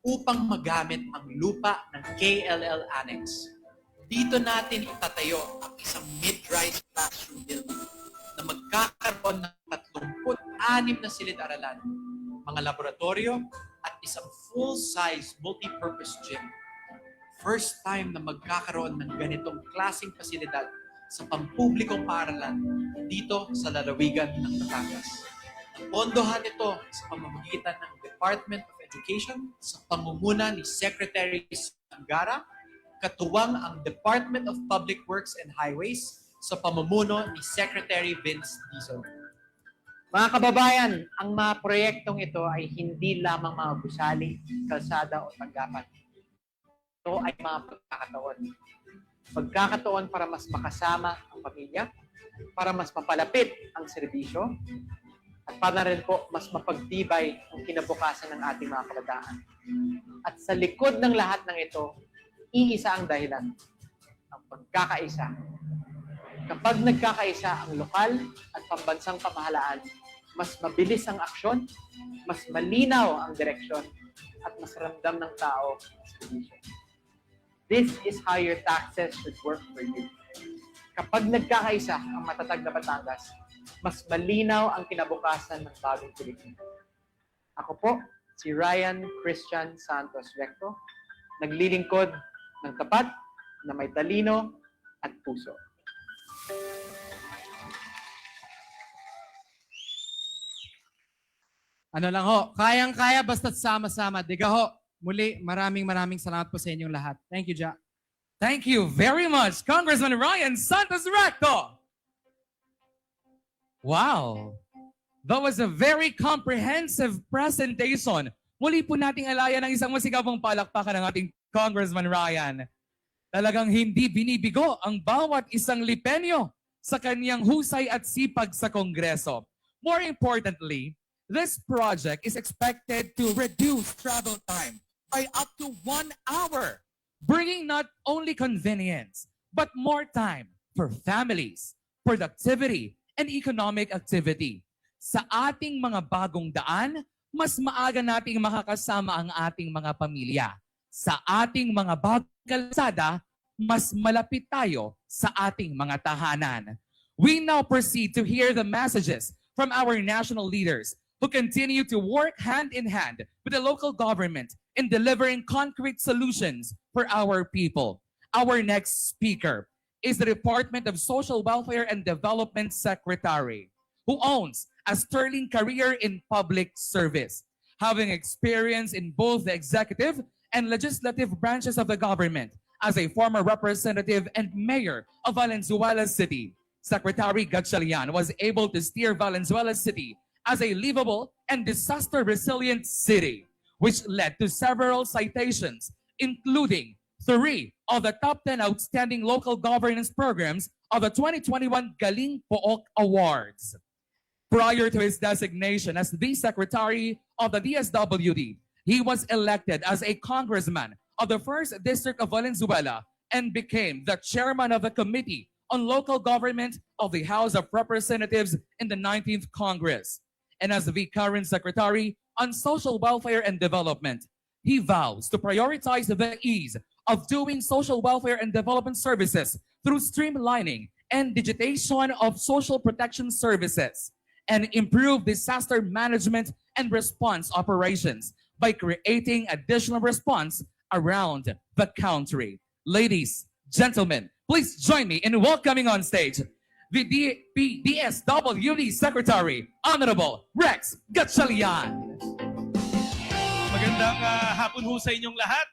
upang magamit ang lupa ng KLL Annex. Dito natin itatayo ang isang mid-rise classroom building na magkakaroon ng 36 na silid-aralan, mga laboratorio at isang full-size multi-purpose gym. First time na magkakaroon ng ganitong klaseng pasilidad sa pampublikong paaralan dito sa lalawigan ng Batangas. Napondohan ito sa pamamagitan ng Department of Education sa pangunguna ni Secretary Angara, katuwang ang Department of Public Works and Highways sa pamumuno ni Secretary Vince Dizon. Mga kababayan, ang mga proyektong ito ay hindi lamang mga gusali, kalsada o tanggapan. Ito ay mga pagkakataon. Pagkakataon para mas makasama ang pamilya, para mas mapalapit ang serbisyo, at para rin po mas mapagtibay ang kinabukasan ng ating mga kabataan. At sa likod ng lahat ng ito, iisa ang dahilan, ang pagkakaisa. Kapag nagkakaisa ang lokal at pambansang pamahalaan, mas mabilis ang aksyon, mas malinaw ang direksyon, at mas ramdam ng tao ang serbisyo. This is how your taxes should work for you. Kapag nagkakaisa ang matatag na Batangas, mas malinaw ang kinabukasan ng bagong Pilipinas. Ako po, si Ryan Christian Santos Recto, naglilingkod ng tapat na may talino at puso. Ano lang ho, kayang-kaya basta't sama-sama. Diga ho, muli maraming salamat po sa inyong lahat. Thank you, Ja. Thank you very much, Congressman Ryan Santos Recto. Wow. That was a very comprehensive presentation. Muli po nating alaya ng isang masigabong palakpakan ng ating Congressman Ryan. Talagang hindi binibigo ang bawat isang Lipenyo sa kanyang husay at sipag sa Kongreso. More importantly, this project is expected to reduce travel time by up to 1 hour, bringing not only convenience, but more time for families, productivity, and economic activity. Sa ating mga bagong daan, mas maaga nating makakasama ang ating mga pamilya. Sa ating mga bagong kalsada, mas malapit tayo sa ating mga tahanan. We now proceed to hear the messages from our national leaders who continue to work hand in hand with the local government in delivering concrete solutions for our people. Our next speaker is the Department of Social Welfare and Development Secretary, who owns a sterling career in public service, having experience in both the executive and legislative branches of the government as a former representative and mayor of Valenzuela City. Secretary Gatchalian was able to steer Valenzuela City as a livable and disaster-resilient city, which led to several citations, including 3 of the top 10 outstanding local governance programs of the 2021 Galing Pook Awards. Prior to his designation as the Secretary of the DSWD, he was elected as a congressman of the 1st District of Valenzuela and became the chairman of the Committee on Local Government of the House of Representatives in the 19th Congress. And as the current Secretary on Social Welfare and Development, he vows to prioritize the ease of doing social welfare and development services through streamlining and digitization of social protection services and improve disaster management and response operations by creating additional response around the country. Ladies, gentlemen, please join me in welcoming on stage the DSWD Secretary, Honorable Rex Gatchalian. Magandang hapon ho sa inyong lahat.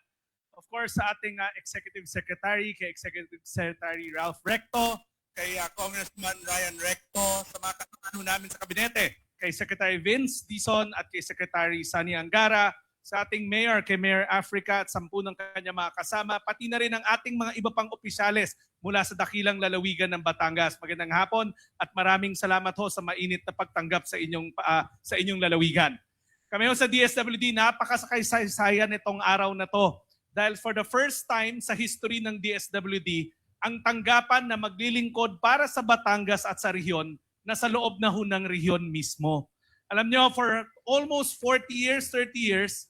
Of course, sa ating Executive Secretary, kay Executive Secretary Ralph Recto, kay Congressman Ryan Recto, sa mga kasamahan namin sa kabinete, kay Secretary Vince Dizon at kay Secretary Sunny Angara, sa ating Mayor, kay Mayor Africa at 10 ng kanya mga kasama, pati na rin ang ating mga iba pang opisyales mula sa dakilang lalawigan ng Batangas. Magandang hapon at maraming salamat ho sa mainit na pagtanggap sa inyong lalawigan. Kami ho sa DSWD, napakasakay-sayan itong araw na to dahil for the first time sa history ng DSWD, ang tanggapan na maglilingkod para sa Batangas at sa rehiyon na sa loob na ho ng rehiyon mismo. Alam nyo, for almost 40 years, 30 years,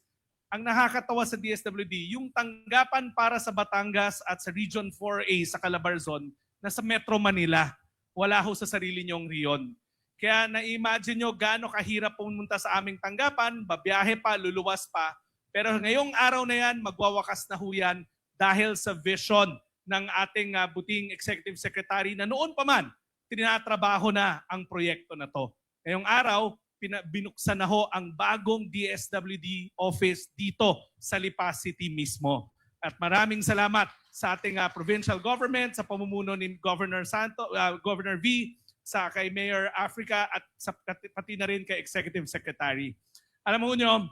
ang nakakatawa sa DSWD, yung tanggapan para sa Batangas at sa Region 4A sa Calabarzon, nasa Metro Manila. Wala ho sa sarili nyong riyon. Kaya na-imagine nyo gaano kahirap pumunta sa aming tanggapan, babiyahe pa, luluwas pa. Pero ngayong araw na yan, magwawakas na ho yan dahil sa vision ng ating buting Executive Secretary na noon pa man, tinatrabaho na ang proyekto na to. Ngayong araw, binuksan na ho ang bagong DSWD office dito sa Lipa City mismo. At maraming salamat sa ating provincial government, sa pamumuno ni Governor Governor V, sa kay Mayor Africa at sa, pati na rin kay Executive Secretary. Alam mo nyo,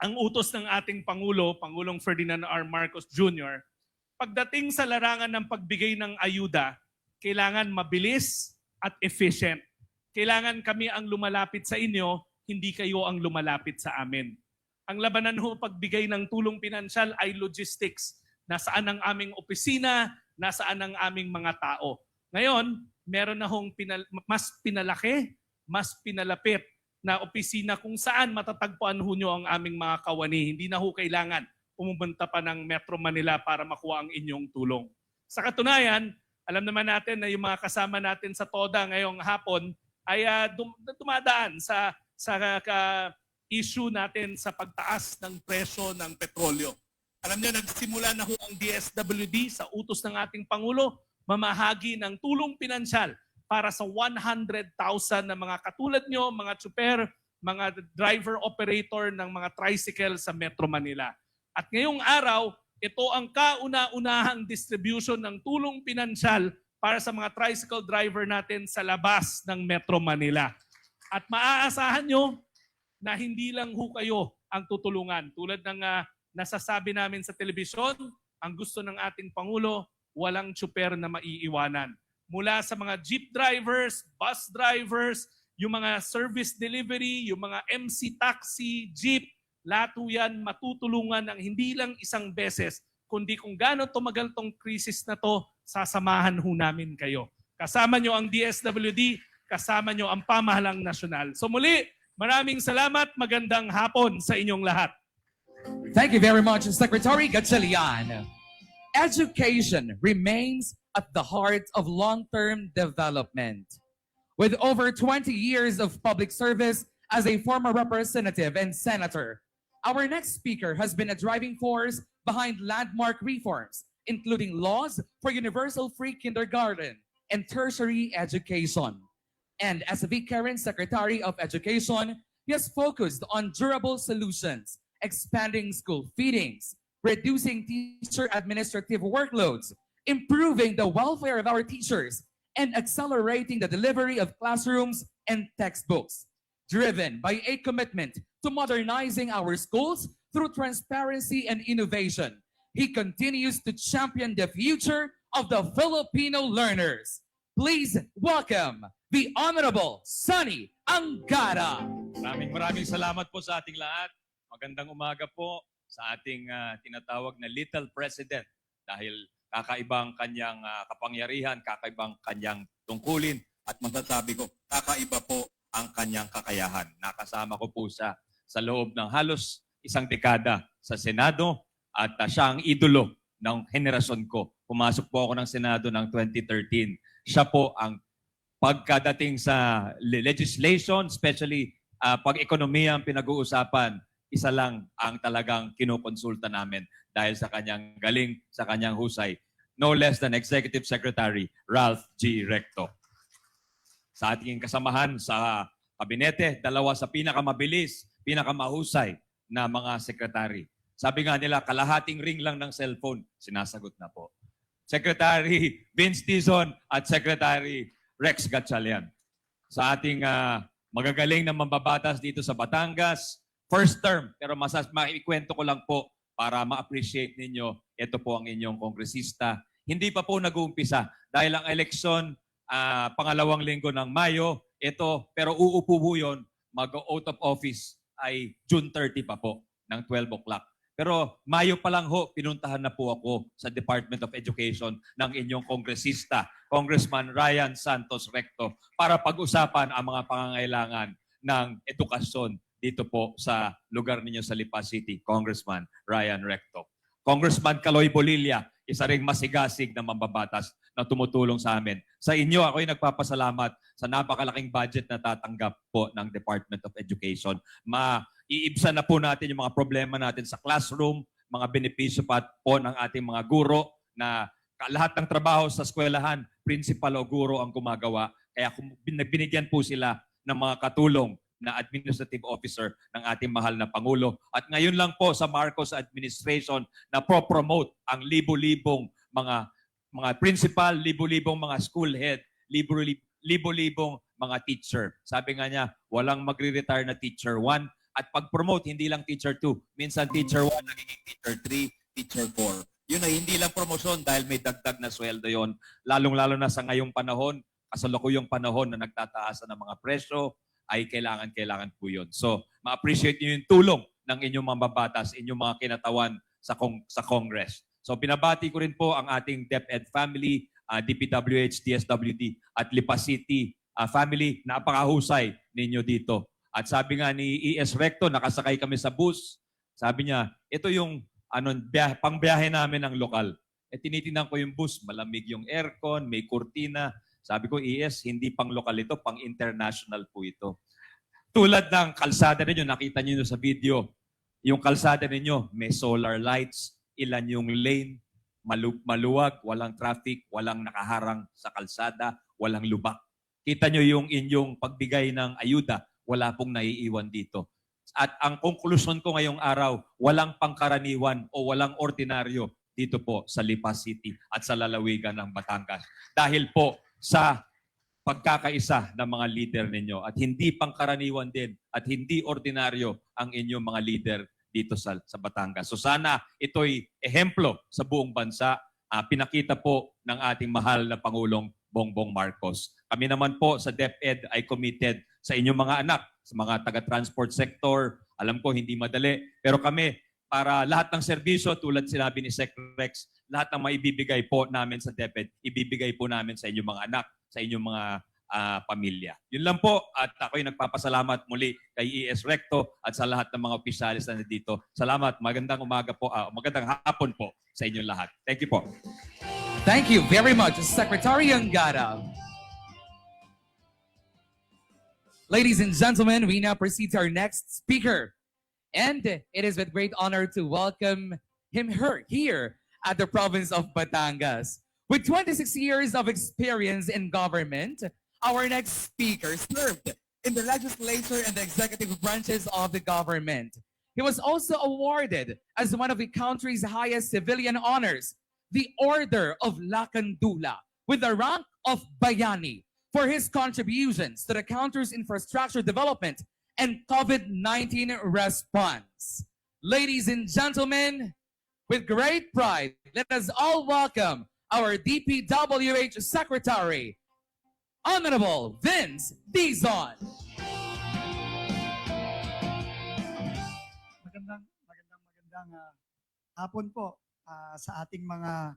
ang utos ng ating Pangulong Ferdinand R. Marcos Jr., pagdating sa larangan ng pagbigay ng ayuda, kailangan mabilis at efficient. Kailangan kami ang lumalapit sa inyo, hindi kayo ang lumalapit sa amin. Ang labanan ho pagbigay ng tulong pinansyal ay logistics. Nasaan ang aming opisina, nasaan ang aming mga tao. Ngayon, meron na hong mas pinalaki, mas pinalapit na opisina kung saan matatagpuan ho nyo ang aming mga kawani. Hindi na ho kailangan pumunta pa ng Metro Manila para makuha ang inyong tulong. Sa katunayan, alam naman natin na yung mga kasama natin sa TODA ngayong hapon ay dumadaan sa issue natin sa pagtaas ng presyo ng petrolyo. Alam niyo, nagsimula na ho ang DSWD sa utos ng ating Pangulo, mamahagi ng tulong pinansyal para sa 100,000 na mga katulad nyo, mga tsuper, mga driver-operator ng mga tricycle sa Metro Manila. At ngayong araw, ito ang kauna-unahang distribution ng tulong pinansyal para sa mga tricycle driver natin sa labas ng Metro Manila. At maaasahan nyo na hindi lang ho kayo ang tutulungan. Tulad ng nasasabi namin sa telebisyon, ang gusto ng ating Pangulo, walang tsuper na maiiwanan. Mula sa mga jeep drivers, bus drivers, yung mga service delivery, yung mga MC taxi, jeep, lahat ho yan matutulungan ng hindi lang isang beses, kundi kung gaano tumagal tong krisis na to, sasamahan ho namin kayo. Kasama nyo ang DSWD, kasama nyo ang pamahalang nasyonal. So muli, maraming salamat, magandang hapon sa inyong lahat. Thank you very much, Secretary Gatchalian. Education remains at the heart of long-term development. With over 20 years of public service as a former representative and senator, our next speaker has been a driving force behind landmark reforms, including laws for universal free kindergarten and tertiary education. And as a current Secretary of Education, he has focused on durable solutions, expanding school feedings, reducing teacher administrative workloads, improving the welfare of our teachers, and accelerating the delivery of classrooms and textbooks, driven by a commitment to modernizing our schools through transparency and innovation. He continues to champion the future of the Filipino learners. Please welcome the Honorable Sonny Angara. Maraming salamat po sa ating lahat. Magandang umaga po sa ating tinatawag na Little President dahil kakaibang kanyang kapangyarihan, kakaibang kanyang tungkulin at masasabi ko, kakaiba po ang kanyang kakayahan. Nakasama ko po sa loob ng halos isang dekada sa Senado at siya ang idolo ng henerasyon ko. Pumasok po ako ng Senado ng 2013. Siya po ang pagkadating sa legislation, especially pag ekonomiya ang pinag-uusapan, isa lang ang talagang kinukonsulta namin dahil sa kanyang galing, sa kanyang husay. No less than Executive Secretary Ralph G. Recto. Sa ating kasamahan sa kabinete, dalawa sa pinakamabilis, pinakamahusay na mga sekretary. Sabi nga nila, kalahating ring lang ng cellphone, sinasagot na po. Secretary Vince Tizon at Secretary Rex Gatchalian. Sa ating magagaling na mambabatas dito sa Batangas, first term. Pero maikwento ko lang po para ma-appreciate ninyo, ito po ang inyong kongresista. Hindi pa po nag-uumpisa dahil ang eleksyon, pangalawang linggo ng Mayo, ito, pero uupo po yun, mag-out of office ay June 30 pa po, ng 12 o'clock. Pero Mayo pa lang ho, pinuntahan na po ako sa Department of Education ng inyong kongresista, Congressman Ryan Santos Recto, para pag-usapan ang mga pangangailangan ng edukasyon dito po sa lugar ninyo sa Lipa City, Congressman Ryan Recto. Congressman Caloy Bolilla, isa ring masigasig na mambabatas na tumutulong sa amin. Sa inyo, ako'y nagpapasalamat sa napakalaking budget na tatanggap po ng Department of Education. Iibsan na po natin yung mga problema natin sa classroom, mga benepisyo pa po ng ating mga guro na lahat ng trabaho sa eskwelahan, principal o guro ang gumagawa. Kaya binigyan po sila ng mga katulong na administrative officer ng ating mahal na Pangulo. At ngayon lang po sa Marcos administration na pro-promote ang libo-libong mga principal, libo-libong mga school head, libo-libong mga teacher. Sabi nga niya, walang magre-retire na teacher 1 at pag-promote, hindi lang teacher 2. Minsan teacher 1, nagiging teacher 3, teacher 4. Yun ay hindi lang promosyon dahil may dagdag na sweldo yon. Lalong-lalo na sa ngayong panahon, kasalukuyang panahon na nagtataasan ng mga presyo, ay kailangan po yun. So, ma-appreciate nyo yung tulong ng inyong mga babatas, inyong mga kinatawan sa Congress. So, binabati ko rin po ang ating DepEd family, DPWH, DSWD, at Lipa City family. Napakahusay ninyo dito. At sabi nga ni ES Recto, nakasakay kami sa bus. Sabi niya, ito yung pangbiyahe namin ng lokal. Tinitingnan ko yung bus, malamig yung aircon, may kurtina. Sabi ko, ES, hindi pang lokal ito, pang international po ito. Tulad ng kalsada ninyo, nakita niyo sa video, yung kalsada ninyo, may solar lights, ilan yung lane, maluwag, walang traffic, walang nakaharang sa kalsada, walang lubak. Kita niyo yung inyong pagbigay ng ayuda, wala pong naiiwan dito. At ang konklusyon ko ngayong araw, walang pangkaraniwan o walang ordinaryo dito po sa Lipa City at sa lalawigan ng Batangas. Dahil po sa pagkakaisa ng mga leader ninyo at hindi pangkaraniwan din at hindi ordinaryo ang inyong mga leader dito sa Batangas. So sana ito'y ehemplo sa buong bansa, pinakita po ng ating mahal na Pangulong Bongbong Marcos. Kami naman po sa DepEd ay committed sa inyong mga anak, sa mga taga-transport sector. Alam ko hindi madali, pero kami para lahat ng serbisyo tulad sinabi ni Sec Rex, lahat ng maibibigay po namin sa DepEd, ibibigay po namin sa inyong mga anak, sa inyong mga pamilya. Yun lang po at ako'y nagpapasalamat muli kay ES Recto at sa lahat ng mga opisyalis na nandito. Salamat, magandang umaga po, magandang hapon po sa inyong lahat. Thank you po. Thank you very much, Secretary Angara. Ladies and gentlemen, we now proceed to our next speaker. And it is with great honor to welcome her here at the province of Batangas. With 26 years of experience in government, our next speaker served in the legislature and the executive branches of the government. He was also awarded as one of the country's highest civilian honors, the Order of Lakandula, with the rank of Bayani, for his contributions to the country's infrastructure development and COVID-19 response. Ladies and gentlemen, with great pride, let us all welcome our DPWH Secretary, Honorable Vince Dizon. Magandang hapon po sa ating mga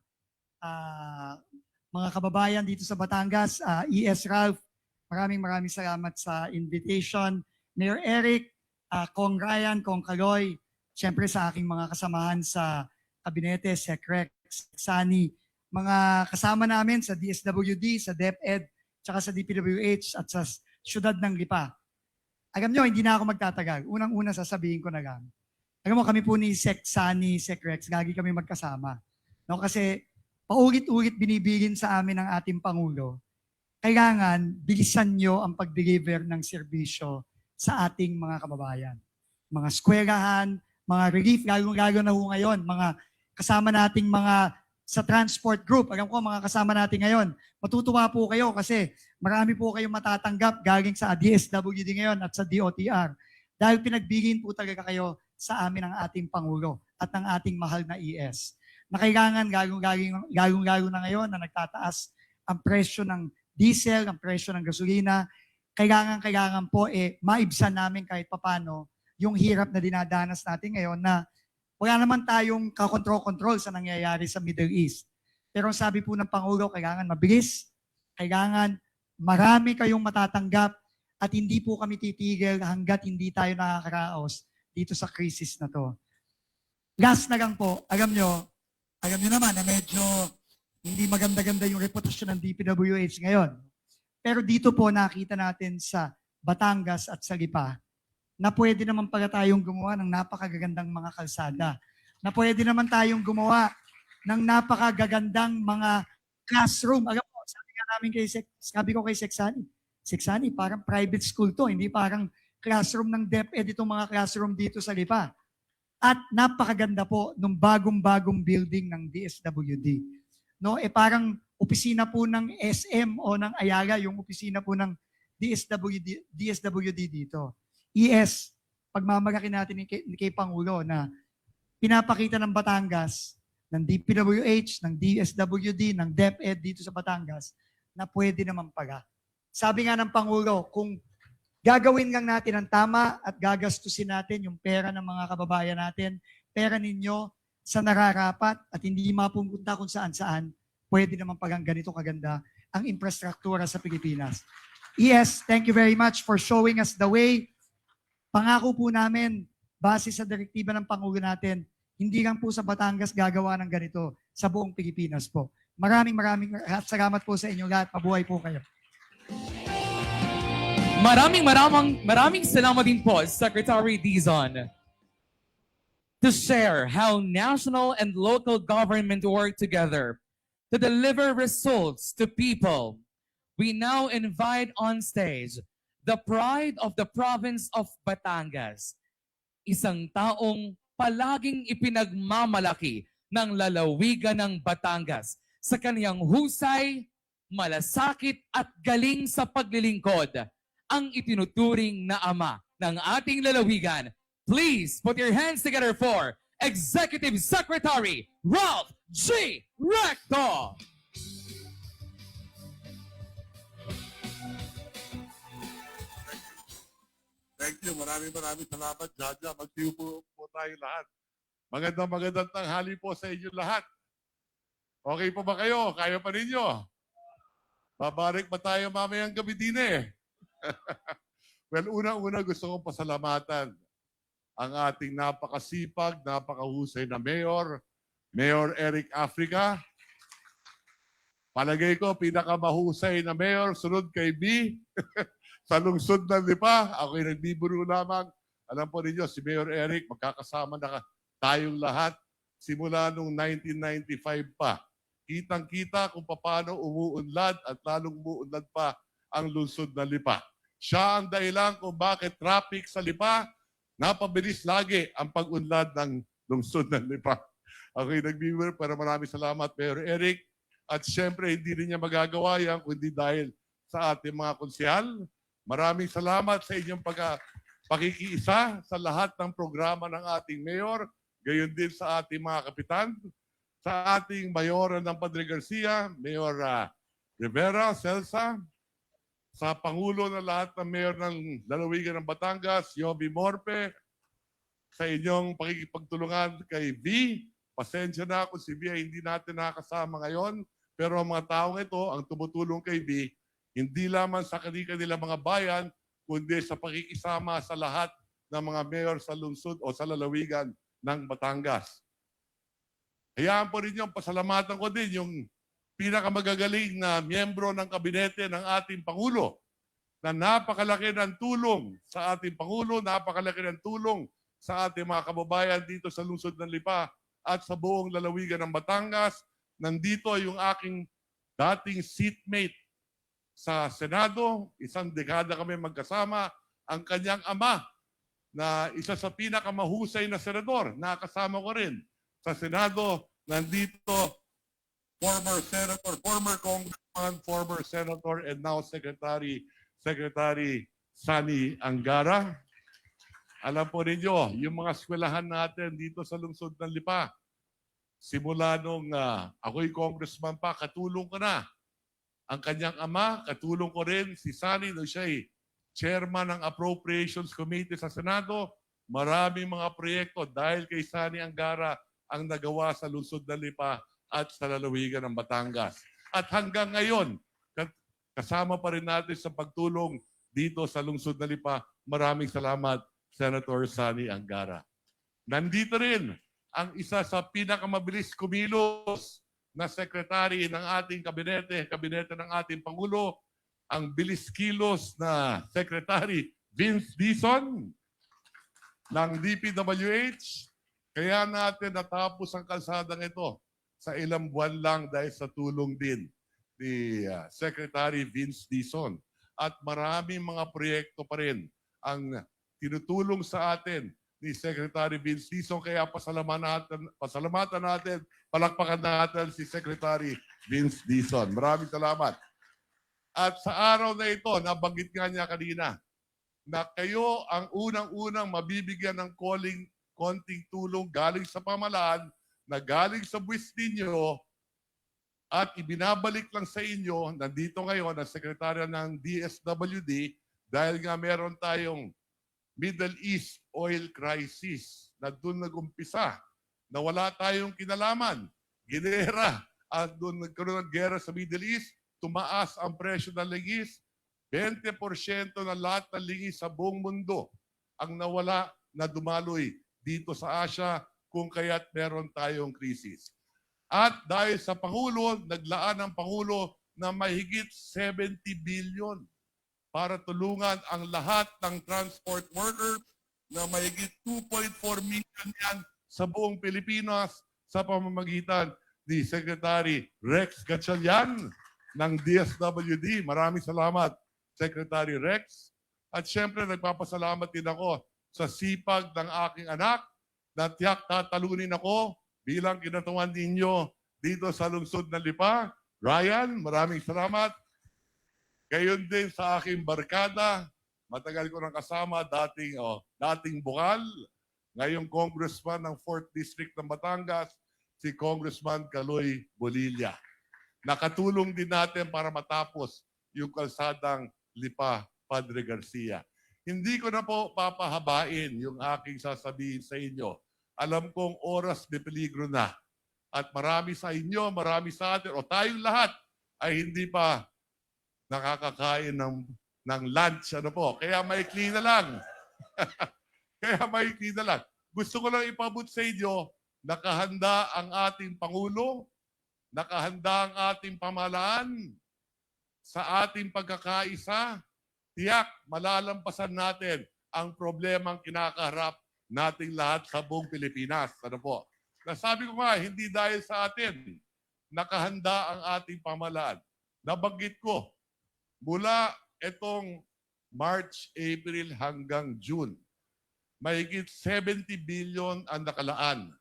kababayan dito sa Batangas. ES Ralph, maraming salamat sa invitation. Mayor Eric, Kong Ryan, Kong Caloy, siyempre sa aking mga kasamahan sa kabinete, Sec Rex, Sani, mga kasama namin sa DSWD, sa DepEd, tsaka sa DPWH at sa syudad ng Lipa. Alam nyo, hindi na ako magtatagal. Unang-una sasabihin ko na lang. Alam mo, kami po ni Sec Sani, Sec Rex, lagi kami magkasama. No? Kasi paulit-ulit binibilin sa amin ng ating Pangulo, kailangan bilisan nyo ang pag-deliver ng serbisyo sa ating mga kababayan. Mga eskwelahan, mga relief, lalo na ho ngayon, mga kasama nating mga sa transport group. Alam ko, mga kasama natin ngayon, matutuwa po kayo kasi marami po kayong matatanggap galing sa DSWD ngayon at sa DOTR. dahil pinagbigyan po talaga kayo sa amin ng ating Pangulo at ng ating mahal na ES. Na kailangan, galong-galo na ngayon na nagtataas ang presyo ng diesel, ang presyo ng gasolina, kailangan po maibsan namin kahit papano yung hirap na dinadanas natin ngayon na wala naman tayong kakontrol-control sa nangyayari sa Middle East. Pero sabi po ng Pangulo, kailangan mabilis, kailangan marami kayong matatanggap at hindi po kami titigil hanggat hindi tayo nakakaraos dito sa krisis na to. Last na lang po, alam nyo naman na medyo hindi maganda-ganda yung reputasyon ng DPWH ngayon. Pero dito po nakita natin sa Batangas at sa Lipa na pwede naman pala tayong gumawa ng napakagagandang mga kalsada. Na pwede naman tayong gumawa ng napakagagandang mga classroom. Alam po, sabi ko kay Seksani, parang private school to, hindi parang classroom ng DepEd itong mga classroom dito sa Lipa. At napakaganda po nung bagong-bagong building ng DSWD. No, parang opisina po ng SM o ng Ayala, yung opisina po ng DSWD dito. ES, pagmamalaki natin kay Pangulo na pinapakita ng Batangas, ng DPWH, ng DSWD, ng DepEd dito sa Batangas, na pwede naman pala. Sabi nga ng Pangulo, kung gagawin lang natin ang tama at gagastusin natin yung pera ng mga kababayan natin, pera ninyo sa nararapat at hindi mapupunta kung saan-saan, pwede naman palang ganito kaganda ang infrastruktura sa Pilipinas. ES, thank you very much for showing us the way. Pangako po namin, base sa direktiba ng Pangulo natin, hindi lang po sa Batangas gagawa ng ganito, sa buong Pilipinas po. Maraming salamat po sa inyo lahat. Mabuhay po kayo. Maraming salamat din po, Secretary Dizon, to share how national and local government work together to deliver results to people. We now invite on stage the pride of the province of Batangas, isang taong palaging ipinagmamalaki ng lalawigan ng Batangas sa kaniyang husay, malasakit at galing sa paglilingkod, ang itinuturing na ama ng ating lalawigan. Please put your hands together for Executive Secretary Ralph G. Recto. Thank you. Maraming salamat, Jaja. Magtiyo po tayo lahat. Magandang tanghali po sa inyo lahat. Okay po ba kayo? Kaya pa ninyo? Babarik pa tayo mamayang gabi din eh. Well, unang-una gusto kong pasalamatan ang ating napakasipag, napakahusay na Mayor, Mayor Eric Africa. Palagay ko, pinakamahusay na Mayor, sunod kay B. Sa lungsod ng Lipa, ako'y nagbibiro lamang. Alam po ninyo, si Mayor Eric, magkakasama na tayong lahat simula noong 1995 pa. Kitang-kita kung paano umuunlad at lalong umuunlad pa ang lungsod ng Lipa. Siya ang dahilan kung bakit traffic sa Lipa, napabilis lagi ang pag-unlad ng lungsod ng Lipa. Ako'y nagbibiro, pero maraming salamat, Mayor Eric. At siyempre, hindi rin niya magagawa yan kundi dahil sa ating mga konsyal. Maraming salamat sa inyong pakikiisa sa lahat ng programa ng ating mayor, gayon din sa ating mga kapitan, sa ating mayor ng Padre Garcia, Mayor Rivera, Celsa, sa Pangulo na lahat ng mayor ng lalawigan ng Batangas, Yobi Morpe, sa inyong pakikipagtulungan kay V. Pasensya na kung si V ay hindi natin nakasama ngayon, pero ang mga taong ito, ang tumutulong kay V, hindi lamang sa kanila mga bayan, kundi sa pakikisama sa lahat ng mga mayor sa lungsod o sa lalawigan ng Batangas. Hayaan po rin yung pasalamatan ko din yung pinakamagagaling na miyembro ng kabinete ng ating Pangulo na napakalaki ng tulong sa ating Pangulo, napakalaki ng tulong sa ating mga kababayan dito sa lungsod ng Lipa at sa buong lalawigan ng Batangas. Nandito yung aking dating seatmate sa Senado, isang dekada kami magkasama, ang kanyang ama na isa sa pinakamahusay na senador, nakasama ko rin sa Senado, nandito former senator, former congressman, former senator, and now Secretary Sani Angara. Alam po ninyo, yung mga eskwelahan natin dito sa lungsod ng Lipa, simula nung ako'y congressman pa, katulong ko na. Ang kanyang ama, katulong ko rin, si Sunny, no, siya'y chairman ng Appropriations Committee sa Senado. Maraming mga proyekto dahil kay Sunny Angara ang nagawa sa lungsod ng Lipa at sa lalawigan ng Batangas. At hanggang ngayon, kasama pa rin natin sa pagtulong dito sa lungsod ng Lipa. Maraming salamat, Senator Sunny Angara. Nandito rin ang isa sa pinakamabilis kumilos na sekretary ng ating kabinete ng ating Pangulo, ang bilis kilos na Secretary Vince Dizon ng DPWH. Kaya natin natapos ang kalsadang ito sa ilang buwan lang dahil sa tulong din ni Secretary Vince Dizon. At maraming mga proyekto pa rin ang tinutulong sa atin ni Secretary Vince Dizon. Kaya pasalamatan natin, palakpakan natin si Secretary Vince Dizon. Maraming salamat. At sa araw na ito, nabanggit nga niya kanina, na kayo ang unang-unang mabibigyan ng konting tulong galing sa pamalaan, na galing sa buwis ninyo, at ibinabalik lang sa inyo, nandito ngayon ang sekretarya ng DSWD, dahil nga meron tayong Middle East oil crisis na doon nag-umpisa, na wala tayong kinalaman. Ginera, at doon nagkaroon ng gera sa Middle East, tumaas ang presyo ng lingis, 20% ng lahat ng lingis sa buong mundo ang nawala na dumaloy dito sa Asia kung kaya't meron tayong krisis. At dahil sa Pangulo, naglaan ang Pangulo na mahigit 70 billion para tulungan ang lahat ng transport workers na mahigit 2.4 million yan sa buong Pilipinas sa pamamagitan ni Secretary Rex Gatchalian ng DSWD. Maraming salamat, Secretary Rex. At syempre, nagpapasalamat din ako sa sipag ng aking anak na tiyak tatalunin ako bilang kinatawan ninyo dito sa lungsod ng Lipa. Ryan, maraming salamat. Gayon din sa aking barkada, matagal ko nang kasama, dating bukal, ngayong congressman ng 4th District ng Batangas, si Congressman Kaloy Bolilla. Nakatulong din natin para matapos yung kalsadang Lipa Padre Garcia. Hindi ko na po papahabain yung aking sasabihin sa inyo. Alam kong oras de peligro na. At marami sa inyo, marami sa atin, o tayong lahat ay hindi pa nakakakain ng lunch. Ano po? Kaya maikli na lang. Kaya maikli na lang. Gusto ko lang ipabot sa inyo, nakahanda ang ating Pangulo, nakahanda ang ating pamahalaan sa ating pagkakaisa. Tiyak, malalampasan natin ang problemang kinakaharap nating lahat sa buong Pilipinas. Ano po? Nasabi ko nga, hindi dahil sa atin, nakahanda ang ating pamahalaan. Nabanggit ko, mula itong March, April hanggang June, mahigit 70 billion ang nakalaan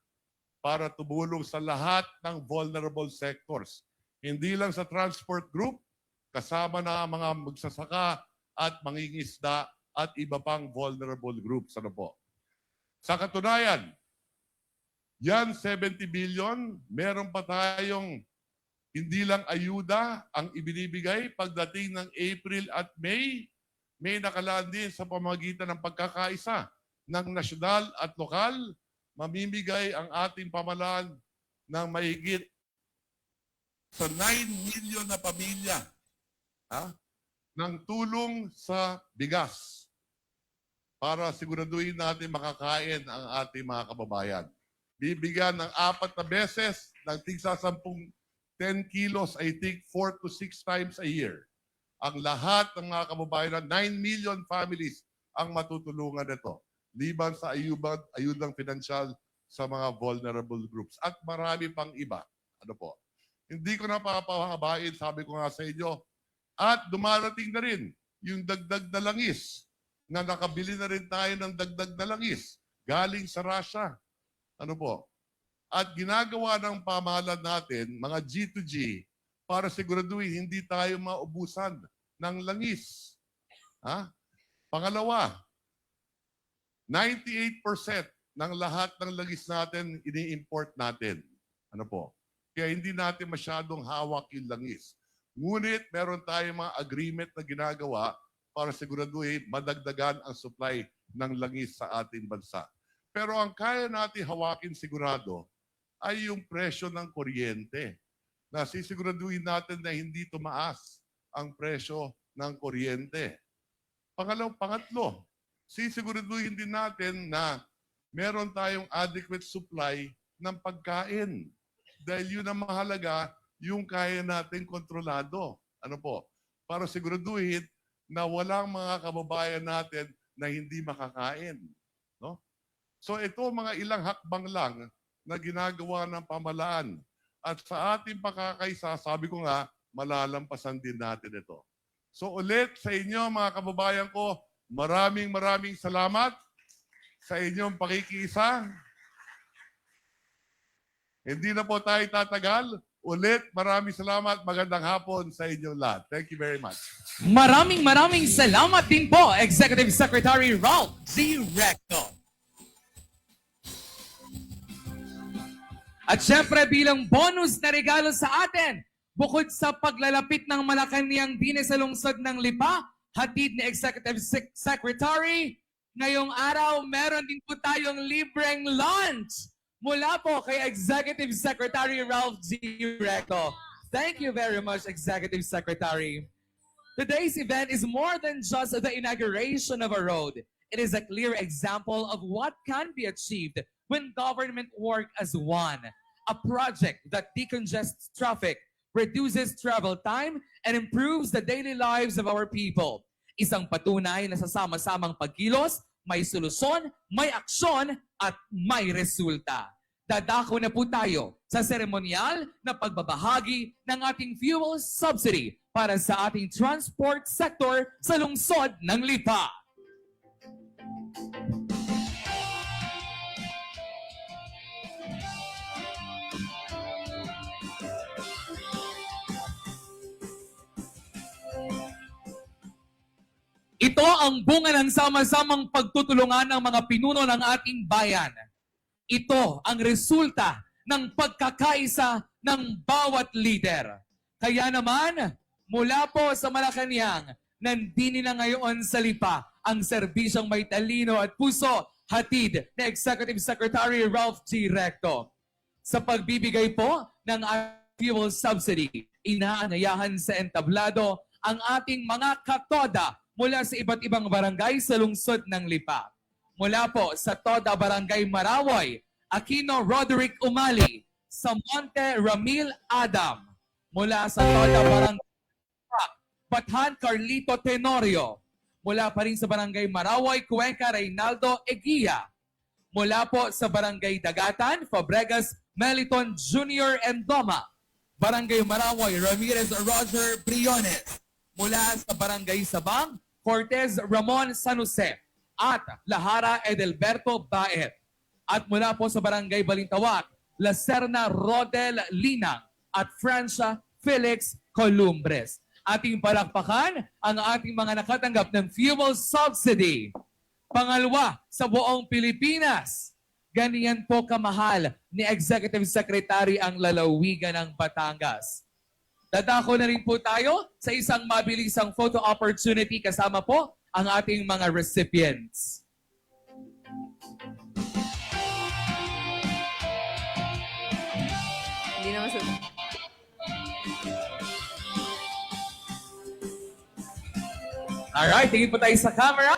para tumulong sa lahat ng vulnerable sectors. Hindi lang sa transport group, kasama na ang mga magsasaka at mangingisda at iba pang vulnerable groups. Ano po? Sa katunayan, yan 70 billion, meron pa tayong hindi lang ayuda ang ibinibigay pagdating ng April at May, may nakalaan din sa pamamagitan ng pagkakaisa ng nasyonal at lokal. Mamimigay ang ating pamahalaan ng mahigit sa 9 million na pamilya ng tulong sa bigas para siguraduhin natin makakain ang ating mga kababayan. Bibigyan ng 4 na beses ng tigsa 10 kilos, I think 4 to 6 times a year. Ang lahat ng mga kababayan, 9 million families ang matutulungan nito. Liban sa ayudang pinansyal sa mga vulnerable groups. At marami pang iba. Ano po? Hindi ko na papahabain, sabi ko nga sa inyo. At dumarating na rin yung dagdag na langis na nakabili na rin tayo ng dagdag na langis galing sa Russia. Ano po? At ginagawa ng pamahalaan natin, mga G2G, para siguraduhin hindi tayo maubusan ng langis. Pangalawa, 98% ng lahat ng langis natin, ini-import natin. Ano po? Kaya hindi natin masyadong hawak yung langis. Ngunit meron tayong mga agreement na ginagawa para siguraduhin madagdagan ang supply ng langis sa ating bansa. Pero ang kaya natin hawakin sigurado ay yung presyo ng kuryente. Na sisiguraduhin natin na hindi tumaas ang presyo ng kuryente. Pangatlo, sisiguraduhin din natin na meron tayong adequate supply ng pagkain. Dahil yun ang mahalaga, yung kaya natin kontrolado. Ano po? Para siguraduhin na walang mga kababayan natin na hindi makakain. No? So ito mga ilang hakbang lang na ginagawa ng pamahalaan. At sa ating pakakaisa, sabi ko nga, malalampasan din natin ito. So ulit sa inyo mga kababayan ko, maraming salamat sa inyong pakikiisa. Hindi na po tayo tatagal. Ulit, maraming salamat. Magandang hapon sa inyong lahat. Thank you very much. Maraming salamat din po, Executive Secretary Ralph G. Recto. At syempre bilang bonus na regalo sa atin, bukod sa paglalapit ng Malacanang din sa lungsod ng Lipa, hatid ni Executive Secretary, ngayong araw meron din po tayong libreng lunch mula po kay Executive Secretary Ralph G. Recto. Thank you very much, Executive Secretary. Today's event is more than just the inauguration of a road. It is a clear example of what can be achieved when government work as one. A project that decongests traffic, reduces travel time, and improves the daily lives of our people. Isang patunay na sa sama-samang pagkilos, may solusyon, may aksyon, at may resulta. Dadako na po tayo sa seremonyal na pagbabahagi ng ating fuel subsidy para sa ating transport sector sa lungsod ng Lipa. Ito ang bunga ng sama-samang pagtutulungan ng mga pinuno ng ating bayan. Ito ang resulta ng pagkakaisa ng bawat leader. Kaya naman, mula po sa Malacanang, nandini na ngayon sa Lipa ang serbisyong may talino at puso hatid ni Executive Secretary Ralph G. Recto. Sa pagbibigay po ng fuel subsidy, inaanayahan sa entablado ang ating mga katoda mula sa iba't ibang barangay sa lungsod ng Lipa. Mula po sa Toda Barangay Marawoy, Aquino Roderick Umali, sa Monte Ramil Adam. Mula sa Toda Barangay Bathan Carlito Tenorio. Mula pa rin sa Barangay Marawoy, Cuenca Reynaldo Eguia. Mula po sa Barangay Dagatan, Fabregas Meliton Jr. Endoma. Barangay Marawoy, Ramirez Roger Briones. Mula sa Barangay Sabang, Cortez Ramon San Jose at Lahara Edelberto Baet. At mula po sa Barangay Balintawak, Lacerna Rodel Linang at Francia Felix Columbres. Ating palakpakan ang ating mga nakatanggap ng fuel subsidy. Pangalawa, sa buong Pilipinas, ganyan po kamahal ni Executive Secretary ang lalawigan ng Batangas. Dadako na rin po tayo sa isang mabilisang photo opportunity kasama po ang ating mga recipients. Hindi na masunod. Alright, tingin po tayo sa camera.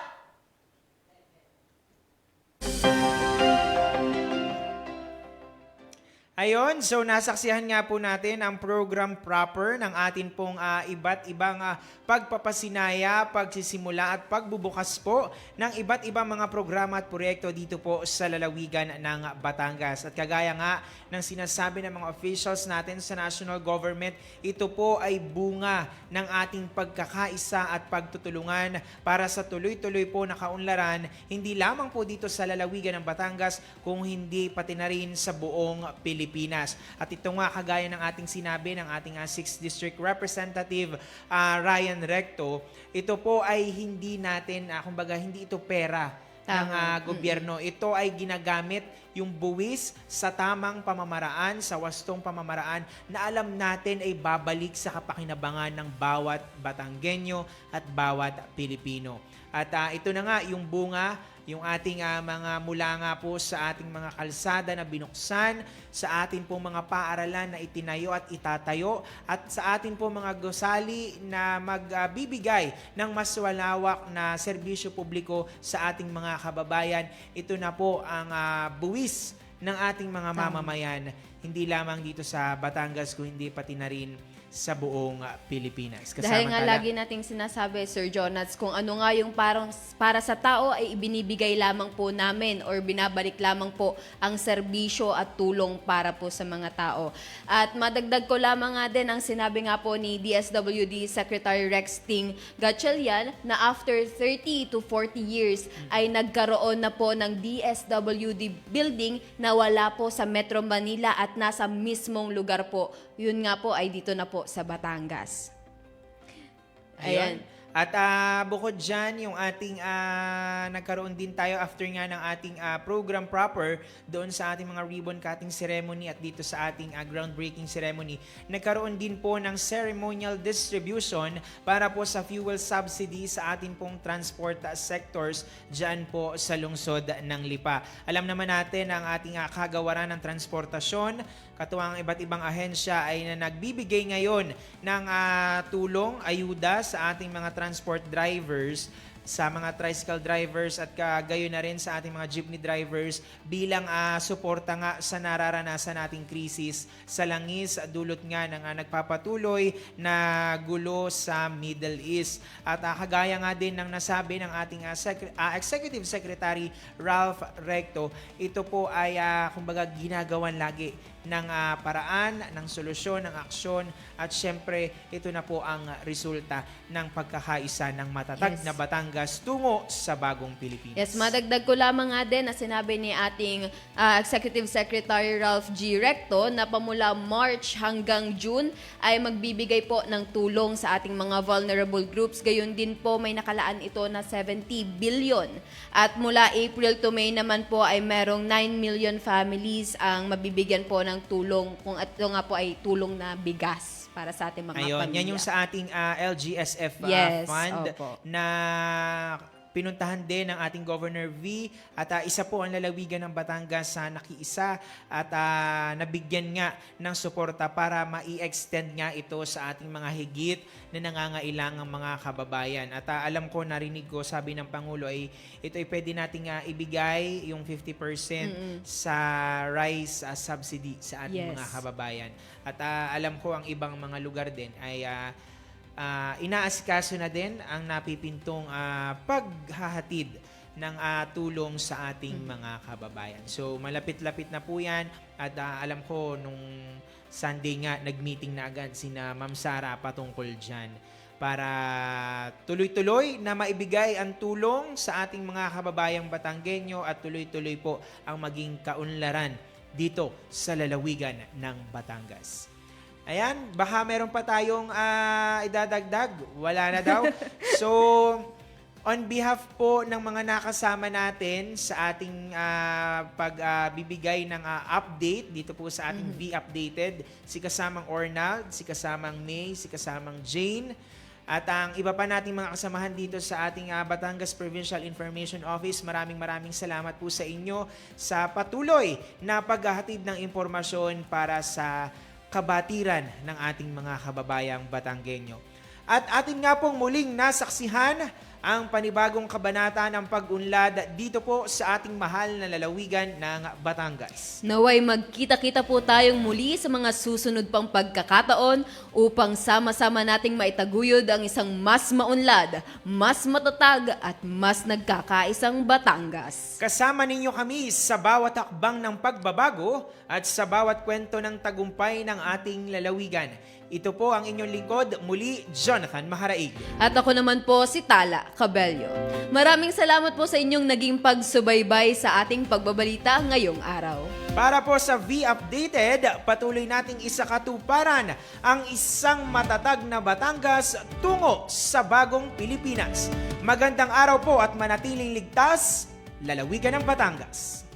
Ayon, so nasaksihan nga po natin ang program proper ng atin pong iba't ibang pagpapasinaya, pagsisimula at pagbubukas po ng iba't ibang mga programa at proyekto dito po sa lalawigan ng Batangas. At kagaya nga ng sinasabi ng mga officials natin sa national government, ito po ay bunga ng ating pagkakaisa at pagtutulungan para sa tuloy-tuloy po na kaunlaran, hindi lamang po dito sa lalawigan ng Batangas, kung hindi pati na rin sa buong Pilipinas. At ito nga kagaya ng ating sinabi ng ating 6th District Representative Ryan Recto, ito po ay hindi natin, kumbaga hindi ito pera. ng gobyerno. Ito ay ginagamit yung buwis sa tamang pamamaraan, sa wastong pamamaraan na alam natin ay babalik sa kapakinabangan ng bawat Batanggenyo at bawat Pilipino. At ito na nga yung bunga, yung ating mga mula nga po sa ating mga kalsada na binuksan, sa atin po mga paaralan na itinayo at itatayo, at sa atin po mga gusali na magbibigay ng mas walawak na serbisyo publiko sa ating mga kababayan. Ito na po ang buwis ng ating mga mamamayan, hindi lamang dito sa Batangas, kundi pati na rin sa buong Pilipinas. Dahil nga lagi nating sinasabi, Sir Jonats, kung ano nga yung parang para sa tao ay ibinibigay lamang po namin or binabalik lamang po ang serbisyo at tulong para po sa mga tao. At madagdag ko lamang nga din ang sinabi nga po ni DSWD Secretary Rex Ting Gatchalian na after 30 to 40 years ay nagkaroon na po ng DSWD building na wala po sa Metro Manila at nasa mismong lugar po. Yun nga po ay dito na po sa Batangas. Ayan. At bukod dyan, yung ating nagkaroon din tayo after nga ng ating program proper doon sa ating mga ribbon cutting ceremony at dito sa ating groundbreaking ceremony, nagkaroon din po ng ceremonial distribution para po sa fuel subsidy sa ating pong transport sectors dyan po sa lungsod ng Lipa. Alam naman natin ang ating kagawaran ng transportasyon, katuwang iba't ibang ahensya ay nagbibigay ngayon ng tulong, ayuda sa ating mga transport drivers, sa mga tricycle drivers at gayon na rin sa ating mga jeepney drivers bilang suporta nga sa nararanasan nating krisis sa langis dulot nga ng nagpapatuloy na gulo sa Middle East. At kagaya nga din ng nasabi ng ating Executive Secretary Ralph Recto, ito po ay kumbaga ginagawan lagi ng paraan, ng solusyon, ng aksyon at syempre ito na po ang resulta ng pagkakaisa ng matatag na Batangas tungo sa bagong Pilipinas. Yes, madagdag ko lamang nga din na sinabi ni ating Executive Secretary Ralph G. Recto na pamula March hanggang June ay magbibigay po ng tulong sa ating mga vulnerable groups. Gayon din po may nakalaan ito na 70 billion. At mula April to May naman po ay merong 9 million families ang mabibigyan po ng tulong kung ito nga po ay tulong na bigas para sa ating mga pamilya. Yan yung sa ating LGSF fund na pinuntahan din ng ating Governor V at isa po ang lalawigan ng Batangas sa nakiisa at nabigyan nga ng suporta para ma-extend nga ito sa ating mga higit na nangangailangang mga kababayan. At alam ko, narinig ko, sabi ng Pangulo, ay ito ay pwede nating ibigay yung 50% sa rice subsidy sa ating mga kababayan. At alam ko ang ibang mga lugar din ay inaasikaso na din ang napipintong paghahatid ng tulong sa ating mga kababayan. So malapit-lapit na po yan at alam ko nung Sunday nga nag-meeting na agad sina Ma'am Sara patungkol dyan para tuloy-tuloy na maibigay ang tulong sa ating mga kababayang Batanggenyo at tuloy-tuloy po ang maging kaunlaran dito sa lalawigan ng Batangas. Ayan, baka meron pa tayong idadagdag. Wala na daw. So, on behalf po ng mga nakasama natin sa ating pagbibigay ng update dito po sa ating V-Updated, si kasamang Ornald, si kasamang May, si kasamang Jane, at ang iba pa nating mga kasamahan dito sa ating Batangas Provincial Information Office, maraming salamat po sa inyo sa patuloy na paghahatid ng impormasyon para sa kabatiran ng ating mga kababayang Batanggenyo. At atin nga pong muling nasaksihan ang panibagong kabanata ng pag-unlad dito po sa ating mahal na lalawigan ng Batangas. Naway magkita-kita po tayong muli sa mga susunod pang pagkakataon upang sama-sama nating maitaguyod ang isang mas maunlad, mas matatag at mas nagkakaisang Batangas. Kasama ninyo kami sa bawat hakbang ng pagbabago at sa bawat kwento ng tagumpay ng ating lalawigan. Ito po ang inyong lingkod, muli, Jonathan Maharaig. At ako naman po si Tala Cabello. Maraming salamat po sa inyong naging pagsubaybay sa ating pagbabalita ngayong araw. Para po sa V-Updated, patuloy nating isakatuparan ang isang matatag na Batangas tungo sa bagong Pilipinas. Magandang araw po at manatiling ligtas, lalawigan ng Batangas.